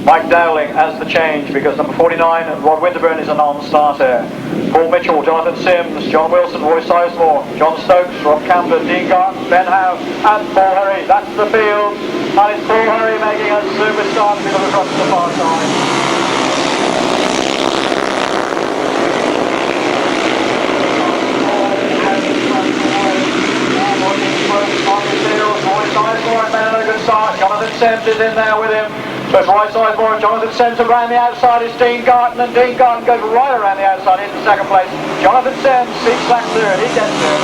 A: Mike Dowling as the change, because number 49, Rod Winterburn, is a non-starter. Paul Mitchell, Jonathan Sims, John Wilson, Roy Sizemore, John Stokes, Rob Camden, Dean Garton, Ben Howe and Paul Hurry. That's the field, and it's Paul Hurry making a superstar because across the far side. Jonathan Sims is in there with him. So it's Roy Sizemore and Jonathan Sims around the outside. It's Dean Garton, and Dean Garton goes right around the outside into second place. Jonathan Sims seeks back third. He gets there.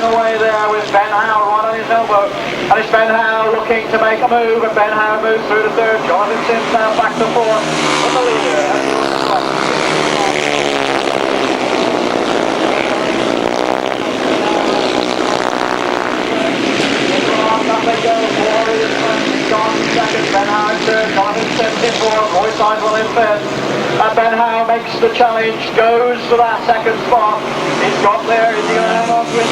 A: away there with Ben Howe right on his elbow. And it's Ben Howe looking to make a move, and Ben Howe moves through to third. Jonathan Sims now back to fourth. With the leader. Up they go, Warriors Garton second, Ben Howe in third, Jonathan Sims in fourth, Roy Sidewell in fifth. And Ben Howe makes the challenge, goes for that second spot. He's got there, is he going to hang on to it?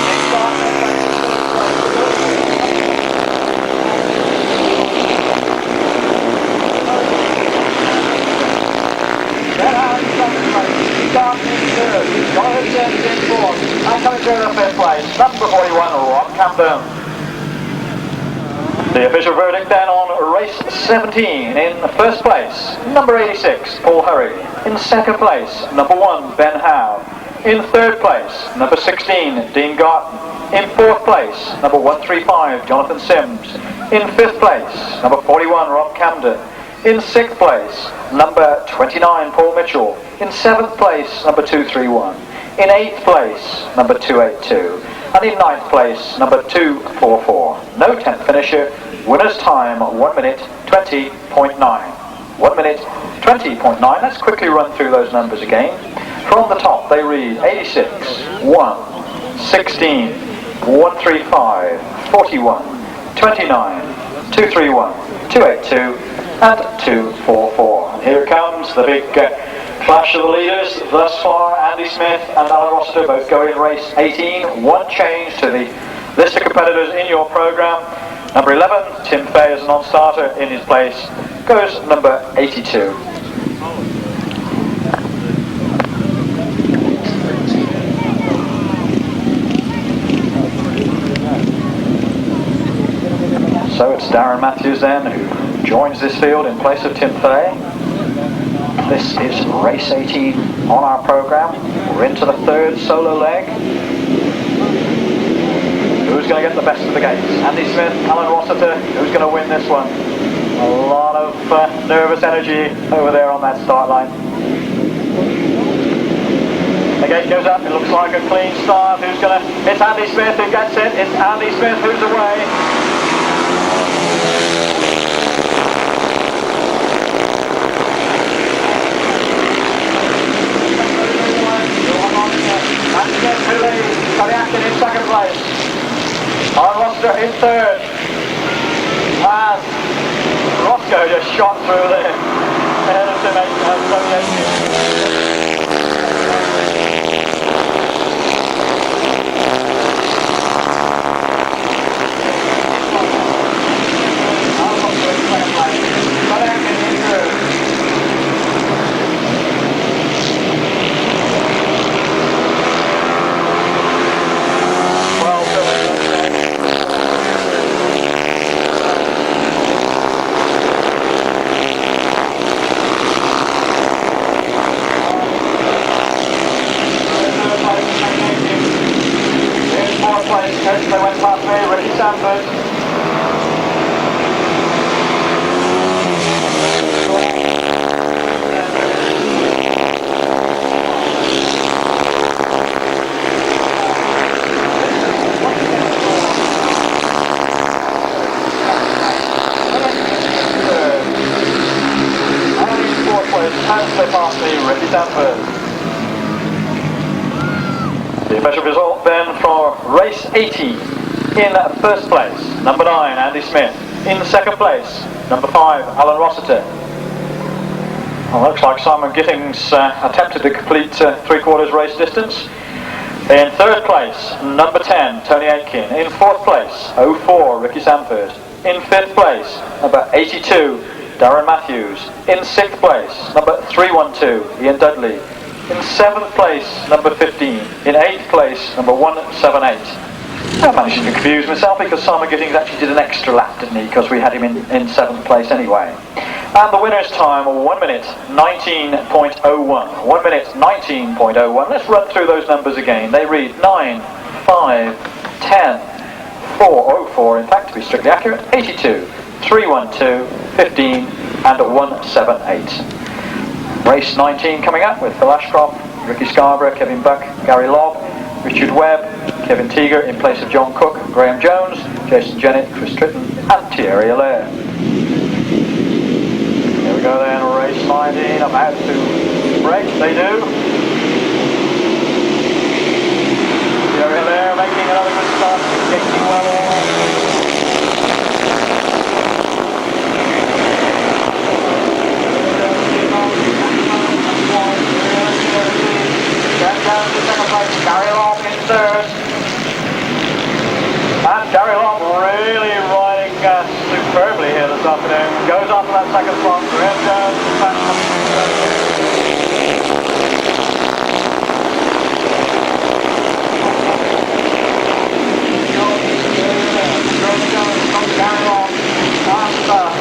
A: Ben Howe in second place, Garton in third, Jonathan Sims in fourth. And coming through the fifth place, number 41, Rob Camden. The official verdict then on race 17. In first place, number 86, Paul Hurry. In second place, number 1, Ben Howe. In third place, number 16, Dean Garton. In fourth place, number 135, Jonathan Sims. In fifth place, number 41, Rob Camden. In sixth place, number 29, Paul Mitchell. In seventh place, number 231. In eighth place, number 282. And in ninth place, number 244. No 10th finisher. Winner's time, 1 minute 20.9. 1 minute 20.9. Let's quickly run through those numbers again. From the top, they read 86, 1, 16, 135, 41, 29, 231, 282, and 244. And here comes the big clash of the leaders. Thus far, Andy Smith and Alan Rossiter both go in race 18. One change to the list of competitors in your programme. Number 11, Tim Fay as a non-starter. In his place goes number 82. So it's Darren Matthews then who joins this field in place of Tim Fay. This is race 18 on our programme. We're into the third solo leg. Who's going to get the best of the gates? Andy Smith, Alan Rossiter, who's going to win this one? A lot of nervous energy over there on that start line. The gate goes up, it looks like a clean start. Who's going to... It's Andy Smith who gets it. It's Andy Smith who's away. Andy Smith who leads. Atkin in second place. Alan Rossiter in third. And Roscoe just shot through there. Ahead of Tim Atkin. They went past me, Ricky Sandford. And in fourth place, they passed me, Ricky Sandford. The official result then for race 80. In first place, number 9, Andy Smith. In second place, number 5, Alan Rossiter. Well, looks like Simon Gittings attempted to complete 3/4 race distance. In third place, number 10, Tony Atkin. In fourth place, 04, Ricky Sandford. In fifth place, number 82, Darren Matthews. In sixth place, number 312, Ian Dudley. In seventh place, number 15. In eighth place, number 178. I managed to confuse myself because Simon Gittings actually did an extra lap, didn't he? Because we had him in seventh place anyway. And the winner's time, 1 minute 19.01. 1 minute 19.01. Let's run through those numbers again. They read 9, 5, 10, 4, 04, in fact, to be strictly accurate, 82, 312, 15, and 178. Race 19 coming up with Phil Ashcroft, Ricky Scarborough, Kevin Buck, Gary Lobb, Richard Webb, Kevin Teager in place of John Cook, Graham Jones, Jason Jennett, Chris Tritton and Thierry Allaire. Here we go then, race 19, about to break, they do. Thierry Allaire making another good start, getting well on. Down to second place, Gary Lobb in third. And Gary Lobb really riding superbly here this afternoon. Goes on to that second spot. Graham Jones is back. Gary Lobb.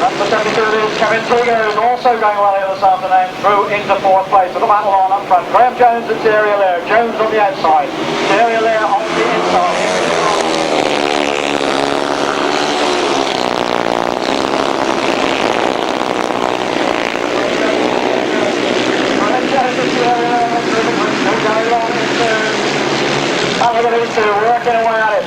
A: Number 72 is Kevin Teager, who's also going well here this afternoon, through into fourth place with a battle on up front. Graham Jones and Thierry Allaire. Jones on the outside, Thierry Allaire on the inside. Graham Jones and Thierry Allaire going along in third. And look at these two working away at it.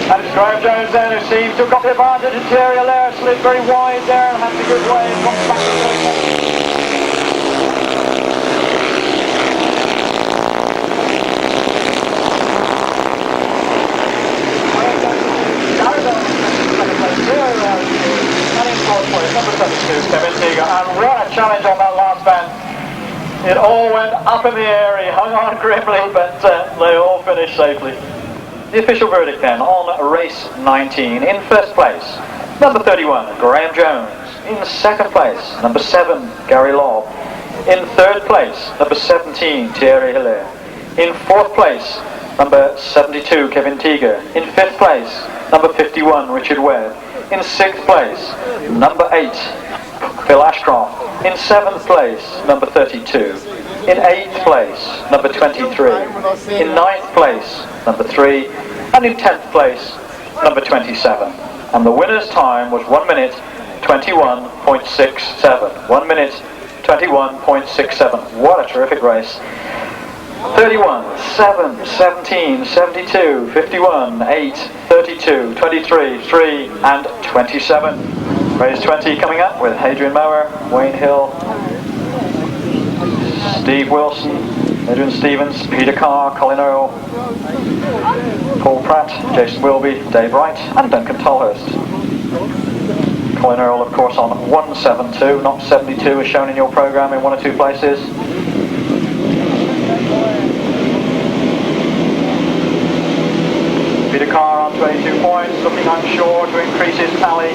A: And it's Graham Jones then who seems to have got the advantage, and Thierry Allaire slid very wide there and had a good way and got back to the and in fourth place, number 72, Kevin Teager, and what a challenge on that last bend. It all went up in the air, he hung on grimly, but they all finished safely. The official verdict then on race 19. In first place, number 31, Graham Jones. In second place, number 7, Gary Lobb. In third place, number 17, Thierry Allaire. In fourth place, number 72, Kevin Teager. In fifth place, number 51, Richard Webb. In sixth place, number 8, Phil Ashcroft. In seventh place, number 32. In 8th place, number 23. In 9th place, number 3. And in 10th place, number 27. And the winner's time was 1 minute 21.67. 1 minute 21.67. What a terrific race. 31, 7, 17, 72, 51, 8, 32, 23, 3 and 27. Race 20 coming up with Adrian Mower, Wayne Hill, Steve Wilson, Adrian Stevens, Peter Carr, Colin Earl, Paul Pratt, Jason Wilby, Dave Wright and Duncan Tolhurst. Colin Earl of course on 172, not 72 as shown in your programme in one or two places. Peter Carr on 22 points, looking unsure to increase his tally.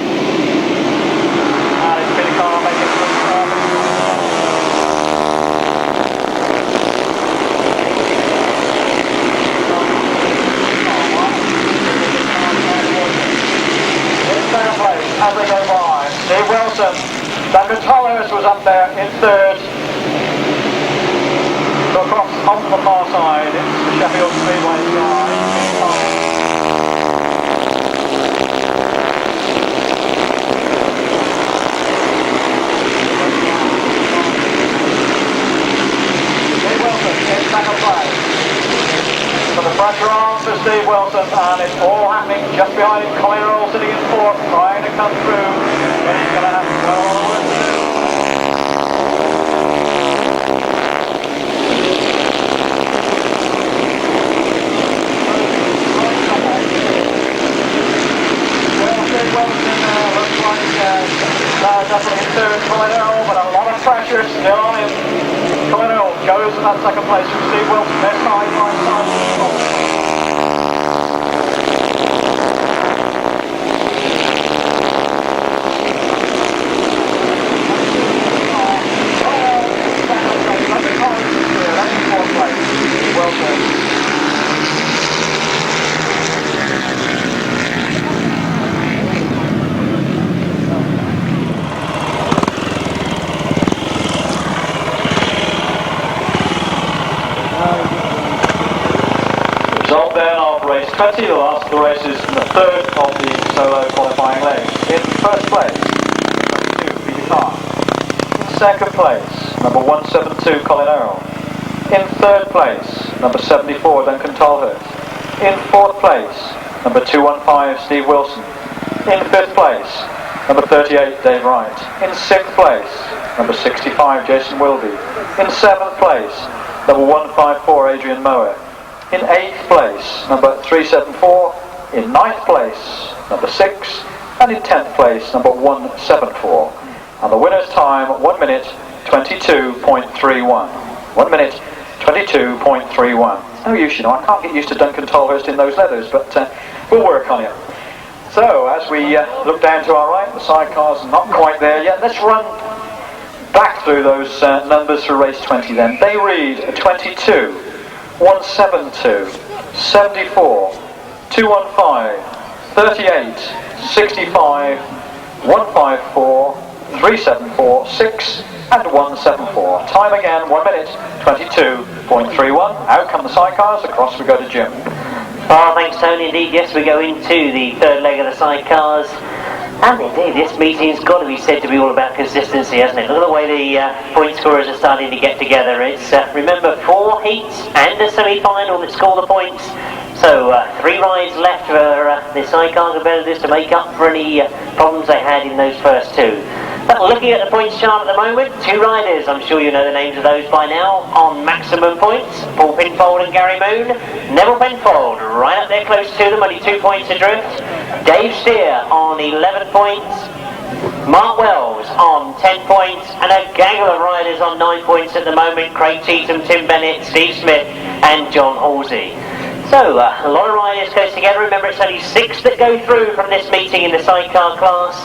A: And it's Peter Carr making good performance. As they go by, Steve Wilson, Duncan Tolhurst was up there in third. So across onto the far side, it's the Sheffield Speedway car. Steve Wilson in second place. So the pressure on for Steve Wilson, and it's all happening just behind him. Colin Earl sitting in fourth, trying to come through, but he's going to have to go all the way through. Well, Steve Wilson looks like definitely in third, Colin Earl, but a lot of pressure still on him. Colin Earl goes to that second place from Steve Wilson, their side by side. Result then of race 20, the last of the races in the third of the solo qualifying leg. In first place, number 2, Peter Carr. In second place, number 172, Colin Earl. In third place, number 74, Duncan Tolhurst. In fourth place, number 215, Steve Wilson. In fifth place, number 38, Dave Wright. In sixth place, number 65, Jason Wilby. In seventh place, number 154, Adrian Mower. In eighth place, number 374. In ninth place, number 6. And in 10th place, number 174. And the winner's time, 1 minute 22.31. 1 minute 22.31. No use, you know, I can't get used to Duncan Tolhurst in those leathers, but we'll work on it. So, as we look down to our right, the sidecar's not quite there yet. Let's run back through those numbers for race 20 then. They read 22, 172, 74, 215, 38, 65, 154, 374, 6 and 174. Time again, 1 minute 22.31. Out come the sidecars, across we go to Jim.
B: Oh, thanks Tony. Indeed, yes, we go into the third leg of the sidecars. And indeed, this meeting's got to be said to be all about consistency, hasn't it? Look at the way the point scorers are starting to get together. It's, remember, 4 heats and a semi-final that score the points. So, 3 rides left for the sidecar competitors to make up for any problems they had in those first 2. But looking at the points chart at the moment, 2 riders, I'm sure you know the names of those by now, on maximum points. Paul Pinfold and Gary Moon. Neville Penfold right up there close to them, only 2 points adrift. Dave Steer on 11 points. Mark Wells on 10 points. And a gaggle of riders on 9 points at the moment. Craig Cheetham, Tim Bennett, Steve Smith and John Halsey. So, a lot of riders go together. Remember, it's only 6 that go through from this meeting in the sidecar class.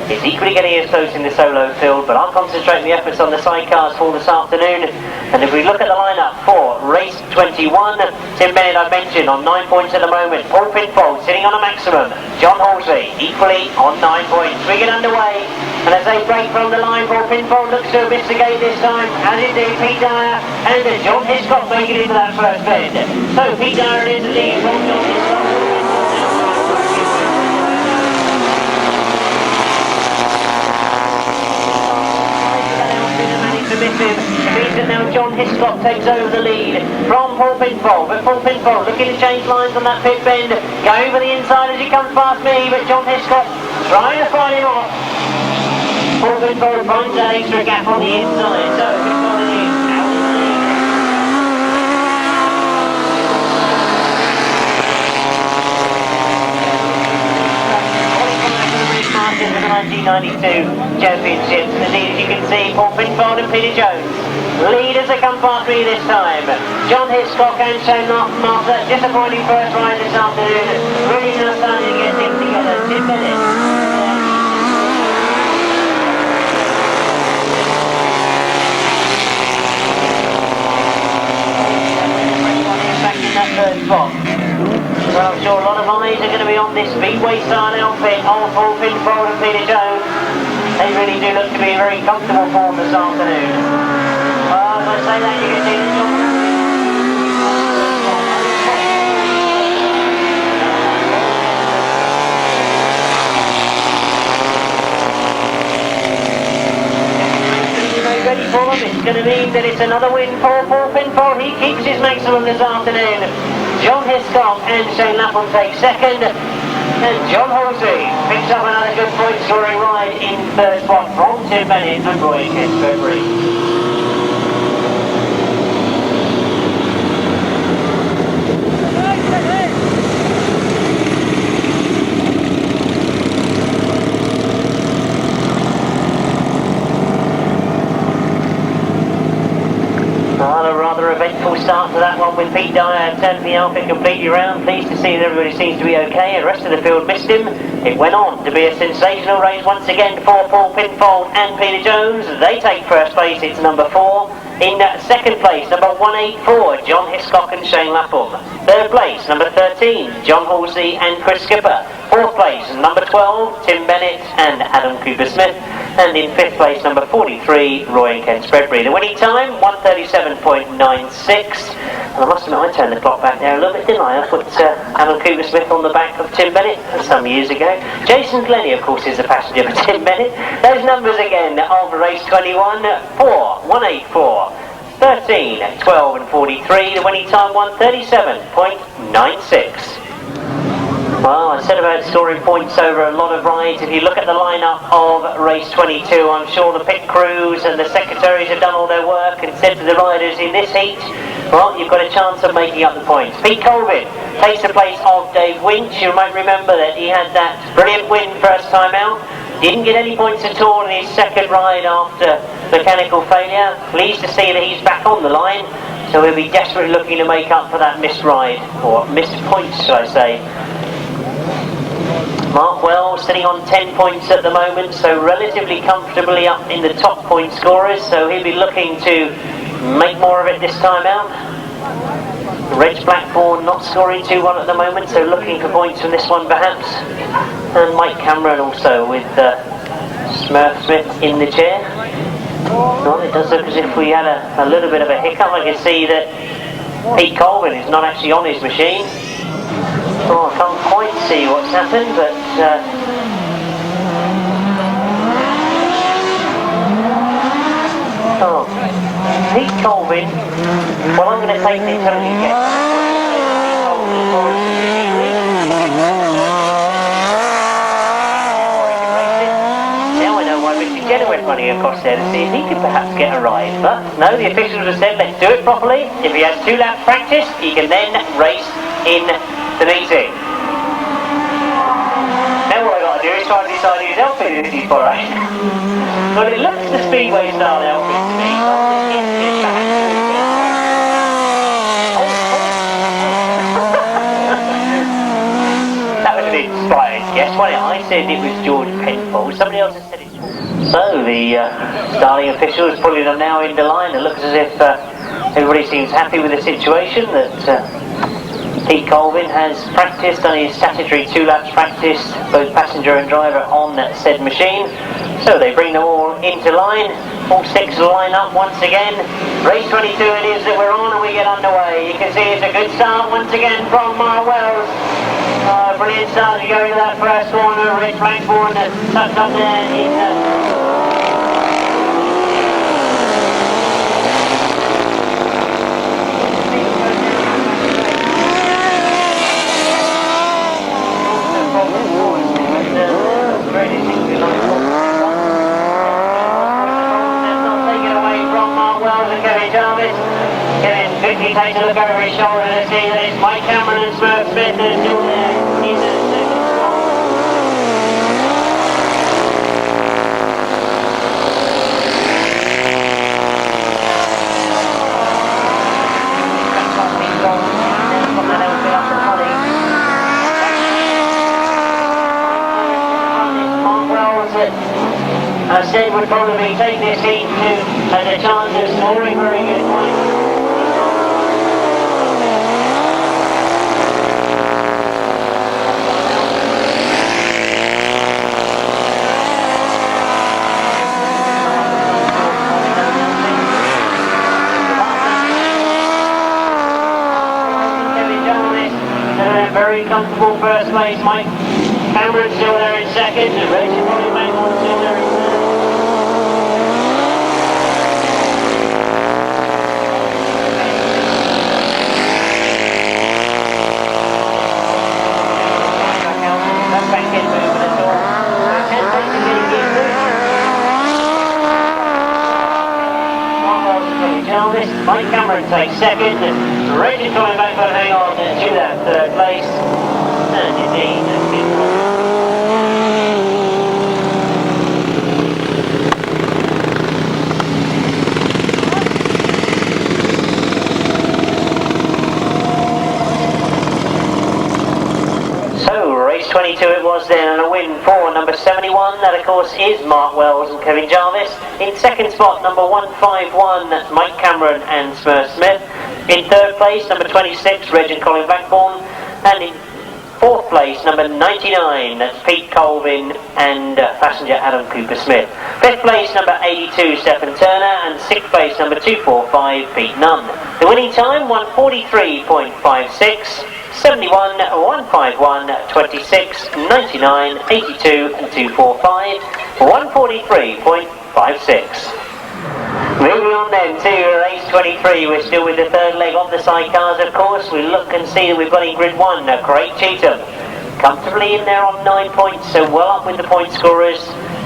B: It's equally getting as close in the solo field, but I'll concentrate the efforts on the sidecars for this afternoon. And if we look at the lineup for race 21, Tim Bennett I mentioned on 9 points at the moment. Paul Pinfold sitting on a maximum. John Halsey equally on 9 points. We get underway, and as they break from the line, Paul Pinfold looks to have missed the gate this time, as indeed Pete Dyer and John Hiscock make it into that first bend. So Pete Dyer is the lead from John Hiscock. Means that now John Hiscock takes over the lead from Paul Pinfold, but Paul Pinfold looking to change lines on that pit bend, going over the inside as he comes past me, but John Hiscock trying to fight him off. Paul Pinfold finds that extra gap on the inside, so Pinfold is out of the lead. Masters of the 1992 Championships, and indeed as you can see, Paul Pinfold and Peter Jones leaders that come past me this time. John Hiscock and Shane Martin after that disappointing first ride this afternoon, really now starting to get things together. Tim Bennett. Back in that third spot. Well, I'm sure a lot of eyes are going to be on this Speedway style outfit of Paul Pinfold and Peter Jones. They really do look to be in very comfortable form this afternoon. Well, as I say that, you can see the John. Ready for them. It's going to mean that it's another win for Paul Pinfold. He keeps his maximum this afternoon. John Hiscock and Shane Lapham take second, and John Halsey picks up another good point scoring ride in third spot from Tim Bennett and Roy Kent. A rather eventful start to that one with Pete Dyer turning the outfit completely around. Pleased to see that everybody seems to be okay, and the rest of the field missed him. It went on to be a sensational race once again for Paul Pinfold and Peter Jones. They take first place, it's number 4. In second place, number 184, John Hiscock and Shane Lapham. Third place, number 13, John Halsey and Chris Skipper. Fourth place, number 12, Tim Bennett and Adam Cooper-Smith. And in fifth place, number 43, Roy and Ken Spreadbury. The winning time, 1:37.96. And I must admit, I turned the clock back there a little bit, didn't I? I put Adam Cooper-Smith on the back of Tim Bennett some years ago. Jason Glennie, of course, is the passenger for Tim Bennett. Those numbers again of race 21, 4, 184. 13, 12 and 43. The winning time 1:37.96. Well, I said about scoring points over a lot of rides. If you look at the lineup of race 22, I'm sure the pit crews and the secretaries have done all their work and said to the riders in this heat, well, you've got a chance of making up the points. Pete Colvin takes the place of Dave Winch. You might remember that he had that brilliant win first time out. Didn't get any points at all in his second ride after mechanical failure. Pleased to see that he's back on the line. So he'll be desperately looking to make up for that missed ride, or missed points, should I say. Mark Wells sitting on 10 points at the moment, so relatively comfortably up in the top point scorers, so he'll be looking to make more of it this time out. Reg Blackburn not scoring too well at the moment, so looking for points from this one perhaps. And Mike Cameron also with Smurf Smith in the chair. Well, it does look as if we had a little bit of a hiccup. I can see that Pete Colvin is not actually on his machine. Oh, I can't quite see what's happened, but oh, Pete Colvin. Well, I'm going to take the intelligent guess. Now I know why Richard Jenner went running across there to see if he could perhaps get a ride. But no, the officials have said let's do it properly. If he has 2 laps practice, he can then race in the meeting. Now what I've got to do is try and decide whose outfit it is he's borrowing. Well, it looks the Speedway style outfit to me. That was an inspired guess, wasn't it? I said it was George Penfold. Somebody else has said it. So the Dowling officials pulling them now into line. It looks as if everybody seems happy with the situation, that Pete Colvin has practiced on his statutory 2 laps practice, both passenger and driver on that said machine. So they bring them all into line. All 6 line up once again. Race 22 it is that we're on, and we get underway. You can see it's a good start once again from Wells. Brilliant start to go into that first corner. Rich Blackburn tucked up there in he takes a look over his shoulder to see that it's Mike Cameron and Smurf Smith that are still there. He's in the second spot. Mark Wells that I said would probably take this heat to as a chance of scoring very good points. Very comfortable first place. Mike Cameron still there in second, and Rachel probably make one still there in third. That's back in movement at all. Mike Cameron takes second, and Rachel coming back for hang on to that third place. And indeed, so race 22 it was then, and a win for number 71. That of course is Mark Wells and Kevin Jarvis. In second spot, number 151, that's Mike Cameron and Smurf Smith. In third place, number 26, Reg and Colin Blackburn. And in fourth place, number 99, that's Pete Colvin and passenger Adam Cooper Smith. Fifth place, number 82, Stephen Turner. And sixth place, number 245, Pete Nunn. The winning time, 1:43.56. 71, 151, 26, 99, 82 and 245, 1:43.56. Moving on then to race 23, we're still with the third leg of the sidecars, of course. We look and see that we've got in grid 1, a great Cheatham. Comfortably in there on 9 points, so well up with the point scorers.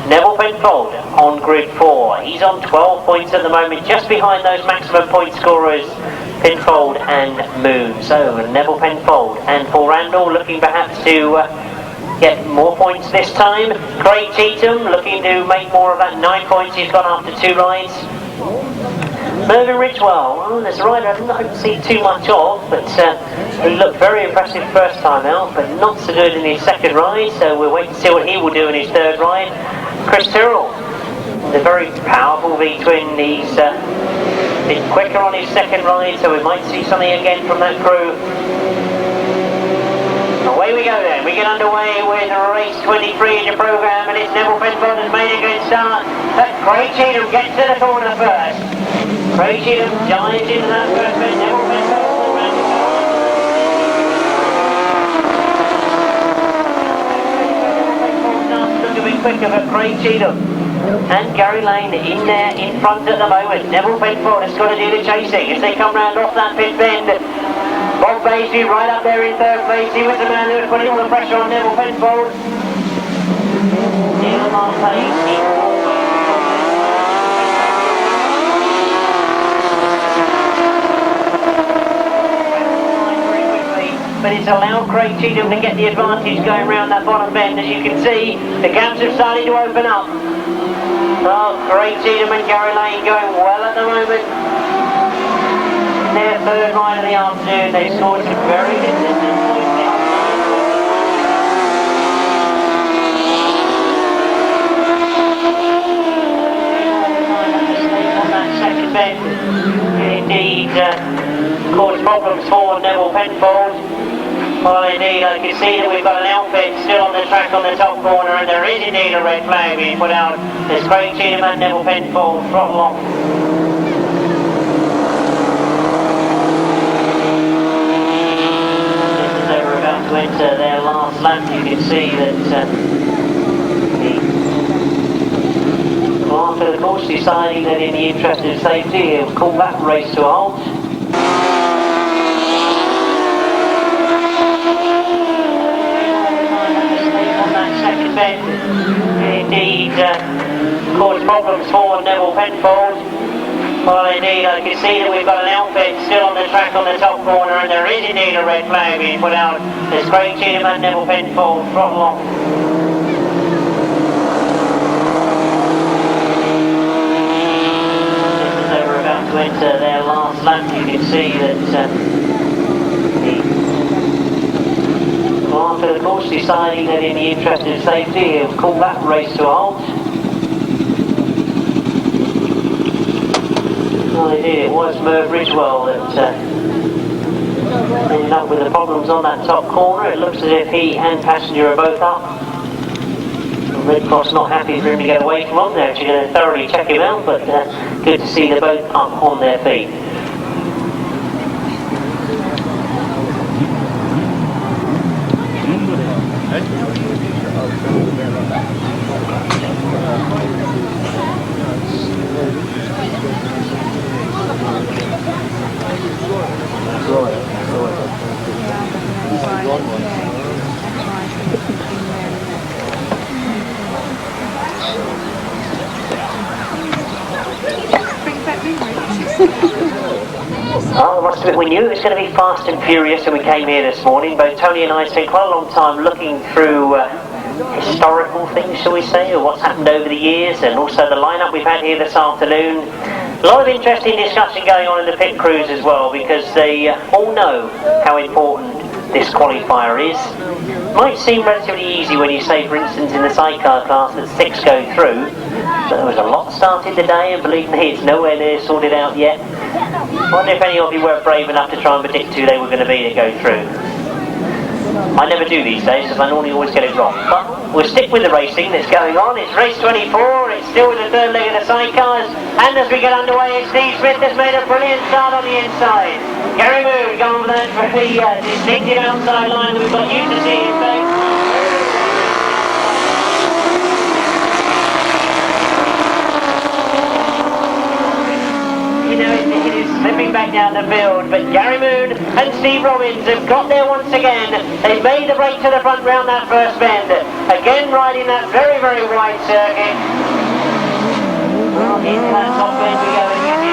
B: Neville Penfold on grid 4. He's on 12 points at the moment, just behind those maximum point scorers, Penfold and Moon. So Neville Penfold and Paul Randall looking perhaps to get more points this time. Craig Cheatham looking to make more of that 9 points he's got after 2 rides. Mervyn Ridgewell, well, there's a rider I don't see too much of, but he looked very impressive first time out, but not so good in his second ride, so we'll wait to see what he will do in his third ride. Chris Tyrrell, the very powerful V-twin, he's been quicker on his second ride, so we might see something again from that crew. Away we go then, we get underway with race 23 in the programme, and it's Neville Penfold has made a good start, but Craig Cheatham gets to the corner first. Craig Cheatham dives into that first bit, Neville Penfold around the corner. Look a bit quicker for Craig Cheatham. And Gary Lane in there in front at the moment. Neville Penfold has got to do the chasing as they come round off that pit bend. Bob Basie right up there in third place. He was the man who was putting all the pressure on Neville Penfold. Neil Marpace. But it's allowed Craig Cheatham to get the advantage going around that bottom bend. As you can see, the gaps have started to open up. Oh, Craig Cheatham and Gary Lane going well at the moment. Their third ride of the afternoon, they scored some very consistent points. On that second bend, indeed, caused problems for Neville Penfold. Well, indeed, I can see that we've got an outfit still on the track on the top corner, and there is indeed a red flag being put out. There's Craig Cheatham and Neville Penfold throttle off. Just as they were about to enter their last lap, you can see that the master of the course deciding that in the interest of safety, he'll call that race to a halt. Indeed, caused problems for Neville Penfold. Well, indeed, I can see that we've got an outfit still on the track on the top corner, and there is indeed a red flag being put out. There's Craig Cheatham and Neville Penfold throttle off. Just as they were about to enter their last lap, you can see that after the course deciding that in the interest of safety, he'll call that race to a halt. Well, indeed, it was Merv Ridgewell that ended up with the problems on that top corner. It looks as if he and passenger are both up. Red Cross not happy for him to get away from him. They're actually going to thoroughly check him out, but good to see they're both up on their feet. Oh, I must admit, we knew it was going to be fast and furious when we came here this morning. Both Tony and I spent quite a long time looking through historical things, shall we say, or what's happened over the years, and also the lineup we've had here this afternoon. A lot of interesting discussion going on in the pit crews as well, because they all know how important this qualifier is. Might seem relatively easy when you say, for instance, in the sidecar class that 6 go through, but there was a lot started today, and believe me, it's nowhere near sorted out yet. I wonder if any of you were brave enough to try and predict who they were going to be that go through. I never do these days, because I normally always get it wrong. But we'll stick with the racing that's going on. It's race 24, it's still with the third leg of the sidecars, and as we get underway, Steve Smith has made a brilliant start on the inside. Gary Moon going for that very distinctive outside line that we've got used to seeing in fact. back down the field, but Gary Moon and Steve Robbins have got there once again. They've made the break to the front round that first bend. Again riding that very, very wide circuit. Well, into that top bend we go again.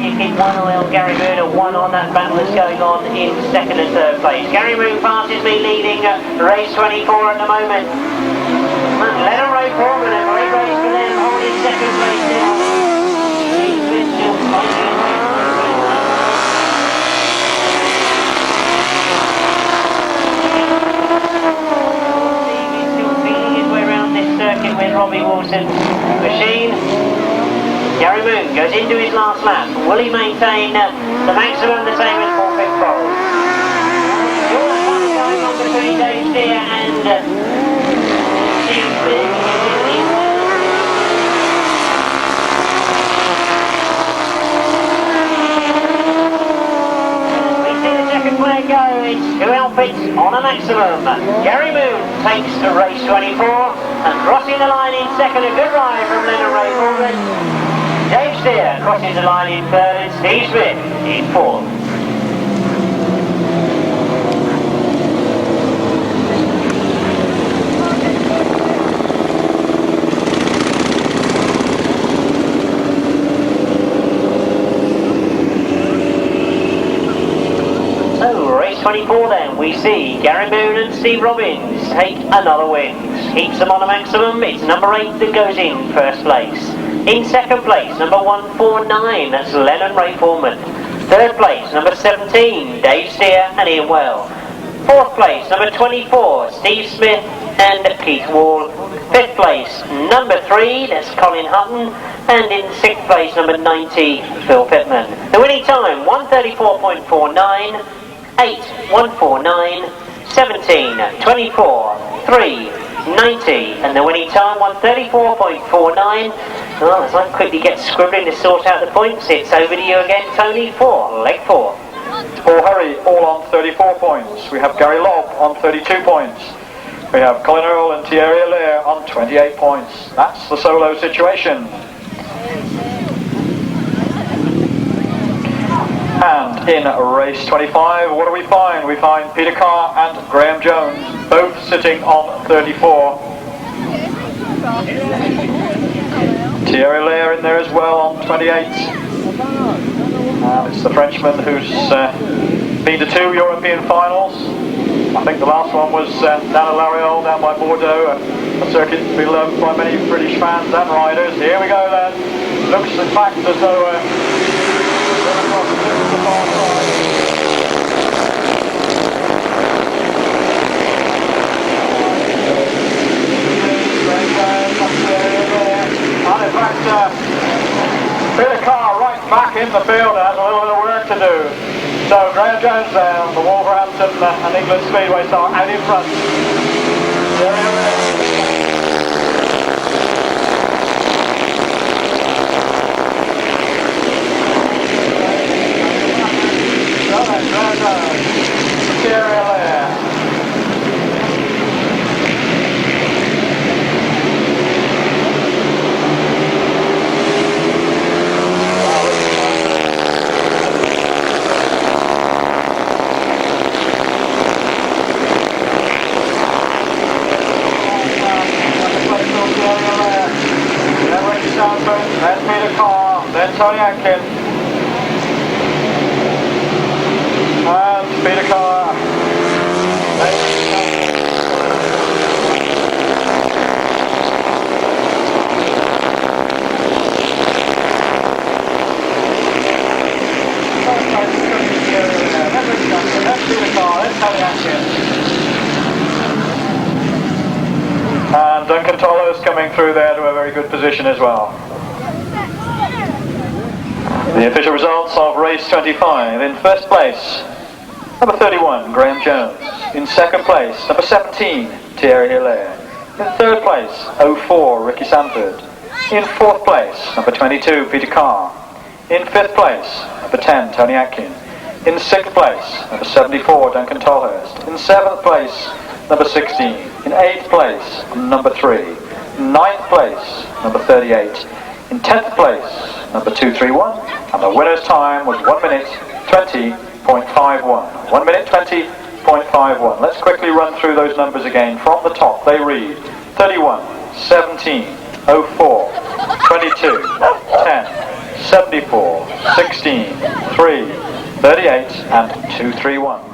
B: You keep one eye on Gary Moon and one on that battle that's going on in second and third place. Gary Moon passes me leading race 24 at the moment. And Lennon Ray Foreman, a great race for them, holding second place now. Steve Smith still fighting his way Steve is still feeling his way around this circuit with Robbie Wilson's machine. Gary Moon goes into his last lap. Will he maintain the maximum the same as Paul Pickfold? All that fun going on between Dave Steer and Steve Smith. We see the second player go. It's two outfits on a maximum. Gary Moon takes the race 24 and crossing the line in second. A good ride from Leonard Ray Foreman. Dave Steer crosses the line in third and Steve Smith in fourth. So, race 24 then, we see Gary Moon and Steve Robbins take another win. Keeps them on a maximum. It's number 8 that goes in first place. In second place, number 149, that's Lennon Ray Foreman. Third place, number 17, Dave Steer and Ian Well. Fourth place, number 24, Steve Smith and Keith Wall. Fifth place, number 3, that's Colin Hutton. And in sixth place, number 90, Phil Pittman. The winning time, 134.49, 8, 149, 17, 24, 3, 90, and the winning time 134.49. Well, as I quickly get scribbling to sort out the points, it's over to you again, Tony, for leg 4.
A: Paul Hurry all on 34 points. We have Gary Lobb on 32 points. We have Colin Earl and Thierry Allaire on 28 points. That's the solo situation. And in race 25, what do we find? We find Peter Carr and Graham Jones, both sitting on 34. Thierry Allaire in there as well on 28. And it's the Frenchman who's been to 2 European finals. I think the last one was down at L'Oreal, down by Bordeaux, a circuit beloved by many British fans and riders. Here we go then. Looks in fact as though across the far side. And in fact, Peter Carr right back in the field has a little bit of work to do. So Graham Jones there on the Wolverhampton and England Speedway star out in front. Then Peter Carr, then Tony Atkin, and Peter Carr, and Duncan Tolhurst coming through there to a very good position as well. The official results of race 25. In first place, number 31, Graham Jones. In second place, number 17, Thierry Allaire. In third place, 04, Ricky Sandford. In fourth place, number 22, Peter Carr. In fifth place, number 10, Tony Atkin. In 6th place, number 74, Duncan Tolhurst. In 7th place, number 16. In 8th place, number 3. In 9th place, number 38. In 10th place, number 231. And the winner's time was 1 minute 20.51. 1 minute 20.51. Let's quickly run through those numbers again. From the top, they read 31, 17, 04, 22, 10, 74, 16, 3, 38 and 231.